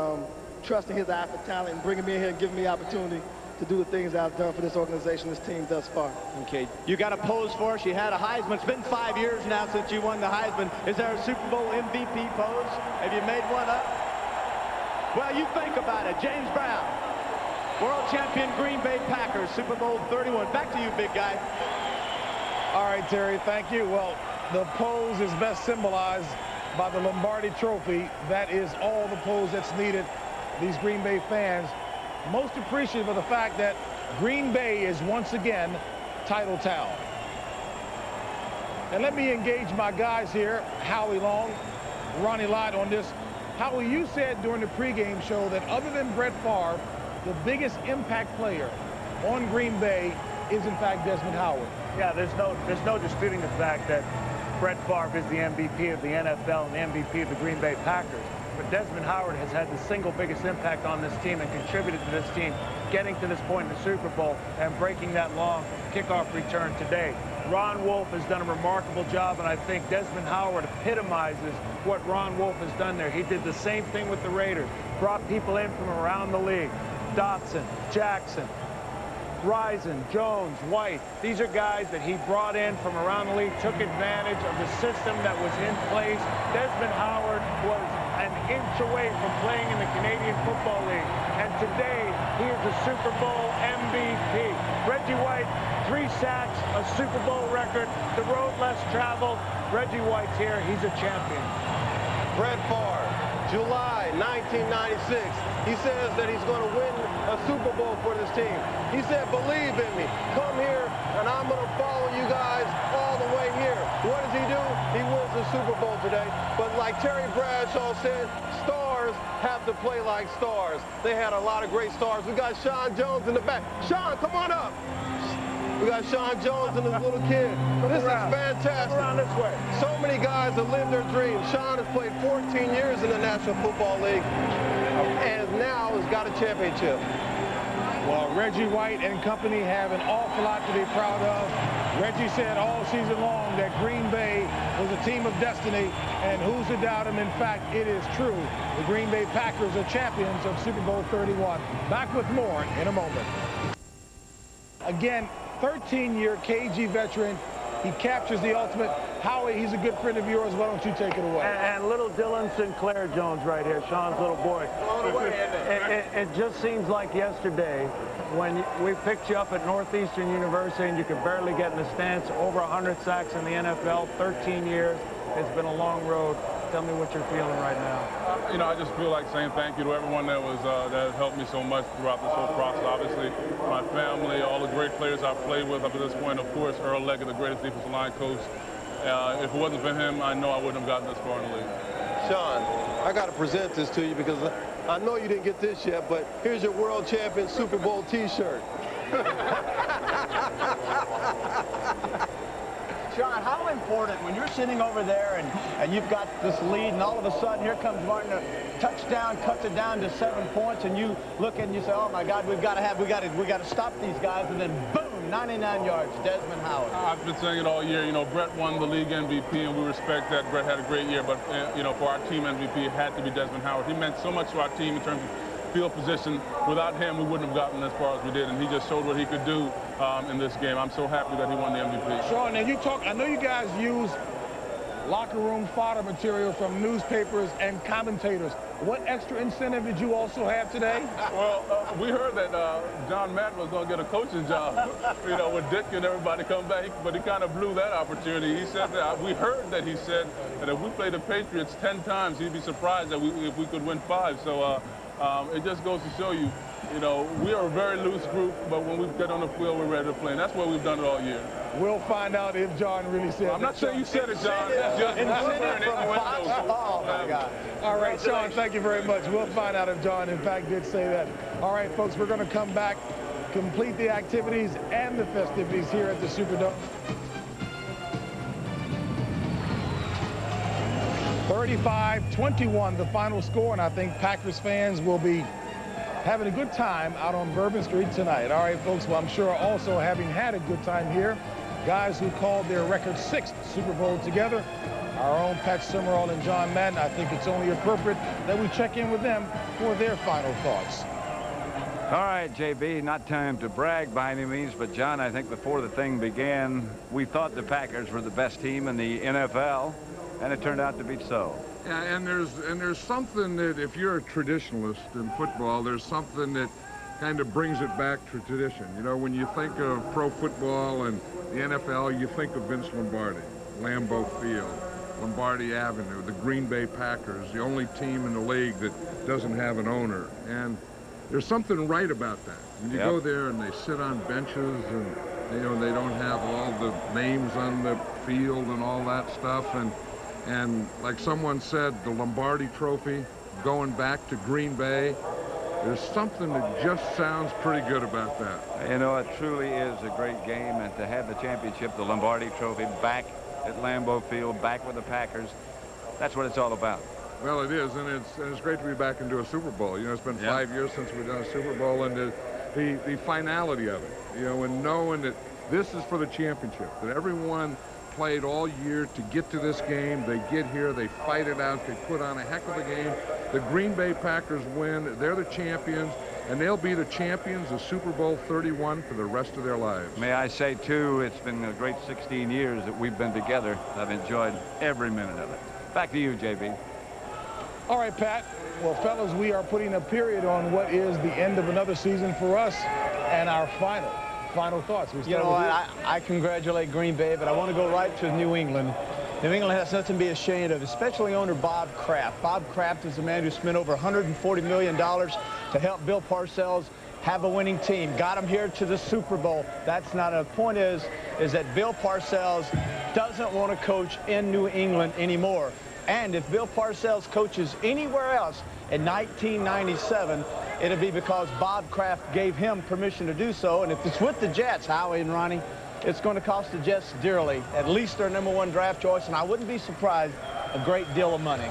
S3: trusting his eye for talent and bringing me in here and giving me opportunity to do the things that I've done for this organization, this team thus far.
S5: Okay, you got a pose for us. You had a Heisman. It's been 5 years now since you won the Heisman. Is there a Super Bowl MVP pose? Have you made one up? Well, you think about it. James Brown, world champion Green Bay Packers, Super Bowl 31. Back to you, big guy.
S10: All right, Terry, thank you. Well, the pose is best symbolized by the Lombardi Trophy. That is all the pose that's needed. These Green Bay fans most appreciative of the fact that Green Bay is once again title town. And let me engage my guys here, Howie Long, Ronnie Lott on this. Howie, you said during the pregame show that other than Brett Favre, the biggest impact player on Green Bay is in fact Desmond Howard.
S11: Yeah, there's no disputing the fact that Brett Favre is the MVP of the NFL and the MVP of the Green Bay Packers. But Desmond Howard has had the single biggest impact on this team and contributed to this team getting to this point in the Super Bowl and breaking that long kickoff return today. Ron Wolf has done a remarkable job, and I think Desmond Howard epitomizes what Ron Wolf has done there. He did the same thing with the Raiders, brought people in from around the league. Dotson, Jackson, Risen, Jones, White. These are guys that he brought in from around the league, took advantage of the system that was in place. Desmond Howard was an inch away from playing in the Canadian Football League. And today, he is the Super Bowl MVP. Reggie White, 3 sacks, a Super Bowl record, the road less traveled. Reggie White's here, he's a champion.
S26: Brett Favre, July 1996. He says that he's going to win a Super Bowl for this team. He said, believe in me. Come here, and I'm going to follow you guys all the way here. What does he do? He wins the Super Bowl today. But like Terry Bradshaw said, stars have to play like stars. They had a lot of great stars. We got Sean Jones in the back. Sean, come on up. We got Sean Jones and his little kid. This is fantastic.
S11: Around this way.
S26: So many guys that live their dreams. Sean has played 14 years in the National Football League and now has got a championship.
S10: Well, Reggie White and company have an awful lot to be proud of. Reggie said all season long that Green Bay was a team of destiny, and who's to doubt him? In fact, it is true. The Green Bay Packers are champions of Super Bowl 31. Back with more in a moment. Again, 13-year KG veteran. He captures the ultimate. Howie, he's a good friend of yours. Why don't you take it away?
S11: And little Dylan Sinclair Jones right here, Sean's little boy. It just seems like yesterday when we picked you up at Northeastern University and you could barely get in the stance. Over 100 sacks in the NFL, 13 years. It's been a long road. Tell me what you're feeling right now.
S13: You know, I just feel like saying thank you to everyone that has helped me so much throughout this whole process. Obviously, my family, all the great players I've played with up to this point. Of course, Earl Leggett, the greatest defensive line coach. If it wasn't for him, I know I wouldn't have gotten this far in the league.
S26: Sean, I got to present this to you because I know you didn't get this yet, but here's your world champion Super Bowl T-shirt.
S5: Sean, how important when you're sitting over there and you've got this lead and all of a sudden here comes Martin, a touchdown, cuts it down to 7 points, and you look and you say, oh my God, we got to stop these guys, and then boom, 99 yards, Desmond Howard.
S13: I've been saying it all year. You know, Brett won the league MVP, and we respect that. Brett had a great year, but you know, for our team MVP, it had to be Desmond Howard. He meant so much to our team in terms of field position. Without him, we wouldn't have gotten as far as we did, and he just showed what he could do in this game. I'm so happy that he won the MVP.
S10: Sean, now you talk, I know you guys use locker room fodder material from newspapers and commentators. what extra incentive did you also have today?
S13: Well, we heard that John Madden was going to get a coaching job, you know, with Dick and everybody come back, but he kind of blew that opportunity. He said that, we heard that he said that if we play the Patriots 10 times, he'd be surprised that if we could win 5. So it just goes to show you, you know, we are a very loose group, but when we get on the field, we're ready to play. And that's what we've done it all year.
S10: We'll find out if John really said
S13: I'm not saying you said it, John. That's just
S5: Oh, my God.
S10: All right, Sean, thank you very much. We'll find out if John, in fact, did say that. All right, folks, we're going to come back, complete the activities and the festivities here at the Superdome. 35-21, the final score, and I think Packers fans will be having a good time out on Bourbon Street tonight. All right, folks, well, I'm sure also having had a good time here, guys who called their record 6th Super Bowl together, our own Pat Summerall and John Madden, I think it's only appropriate that we check in with them for their final thoughts.
S2: All right, JB, not time to brag by any means, but John, I think before the thing began, we thought the Packers were the best team in the NFL, and it turned out to be so.
S1: Yeah, and there's something that, if you're a traditionalist in football, there's something that kind of brings it back to tradition. You know, when you think of pro football and the NFL, you think of Vince Lombardi, Lambeau Field, Lombardi Avenue, the Green Bay Packers, the only team in the league that doesn't have an owner. And there's something right about that. When you go there and they sit on benches and, you know, they don't have all the names on the field and all that stuff. And like someone said, the Lombardi Trophy going back to Green Bay, there's something that just sounds pretty good about that.
S2: You know, it truly is a great game, and to have the championship, the Lombardi Trophy, back at Lambeau Field, back with the Packers, that's what it's all about. Well, it is, and it's great to be back into a Super Bowl. You know, it's been 5 years since we've done a Super Bowl, and the finality of it, you know, and knowing that this is for the championship, that everyone played all year to get to this game. They get here, they fight it out, they put on a heck of a game. The Green Bay Packers win, they're the champions, and they'll be the champions of Super Bowl 31 for the rest of their lives. May I say, too, it's been a great 16 years that we've been together. I've enjoyed every minute of it. Back to you, JB.
S10: All right, Pat. Well, fellas, we are putting a period on what is the end of another season for us and our final thoughts.
S5: You know, I congratulate Green Bay, but I want to go right to New England. New England has nothing to be ashamed of, especially owner Bob Kraft. Bob Kraft is the man who spent over $140 million to help Bill Parcells have a winning team. Got him here to the Super Bowl. That's not a point. Is that Bill Parcells doesn't want to coach in New England anymore. And if Bill Parcells coaches anywhere else in 1997, it'll be because Bob Kraft gave him permission to do so. And if it's with the Jets, Howie and Ronnie, it's going to cost the Jets dearly, at least their #1 draft choice, and I wouldn't be surprised, a great deal of money.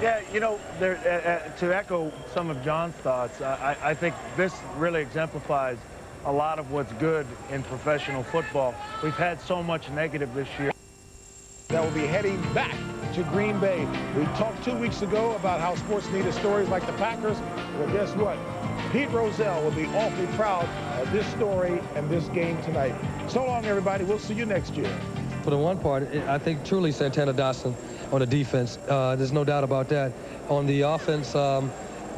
S11: Yeah, you know, to echo some of John's thoughts, I think this really exemplifies a lot of what's good in professional football. We've had so much negative this year.
S10: That will be heading back to Green Bay. We talked 2 weeks ago about how sports needed stories like the Packers. Well, guess what? Pete Rozelle will be awfully proud of this story and this game tonight. So long, everybody. We'll see you next year.
S4: For the one part, I think truly Santana Dawson on the defense. There's no doubt about that. On the offense,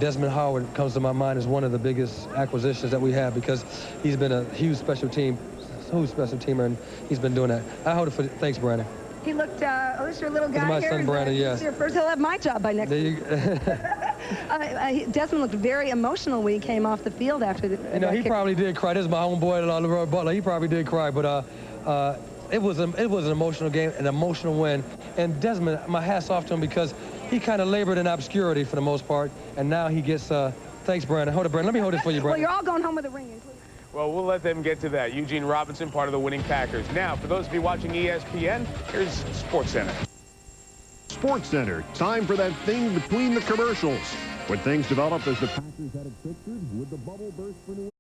S4: Desmond Howard comes to my mind as one of the biggest acquisitions that we have because he's been a huge special teamer, and he's been doing that. I hold it for thanks, Brandon.
S15: He looked, oh, this is your little guy
S4: my
S15: here?
S4: son, Brandon, yes.
S15: Your first, he'll have my job by next week. Desmond looked very emotional when he came off the field after the
S4: You know, he probably did cry. This is my own boy, LeRoy Butler. He probably did cry, but it was an emotional game, an emotional win. And Desmond, my hat's off to him because he kind of labored in obscurity for the most part, and now he gets, thanks, Brandon. Hold it, Brandon. Let me hold it for you, Brandon.
S15: Well, you're all going home with a ring, including.
S16: Well, we'll let them get to that. Eugene Robinson, part of the winning Packers. Now, for those of you watching ESPN, here's SportsCenter.
S17: SportsCenter, time for that thing between the commercials. When things developed as the Packers had it pictured, would the bubble burst for New England?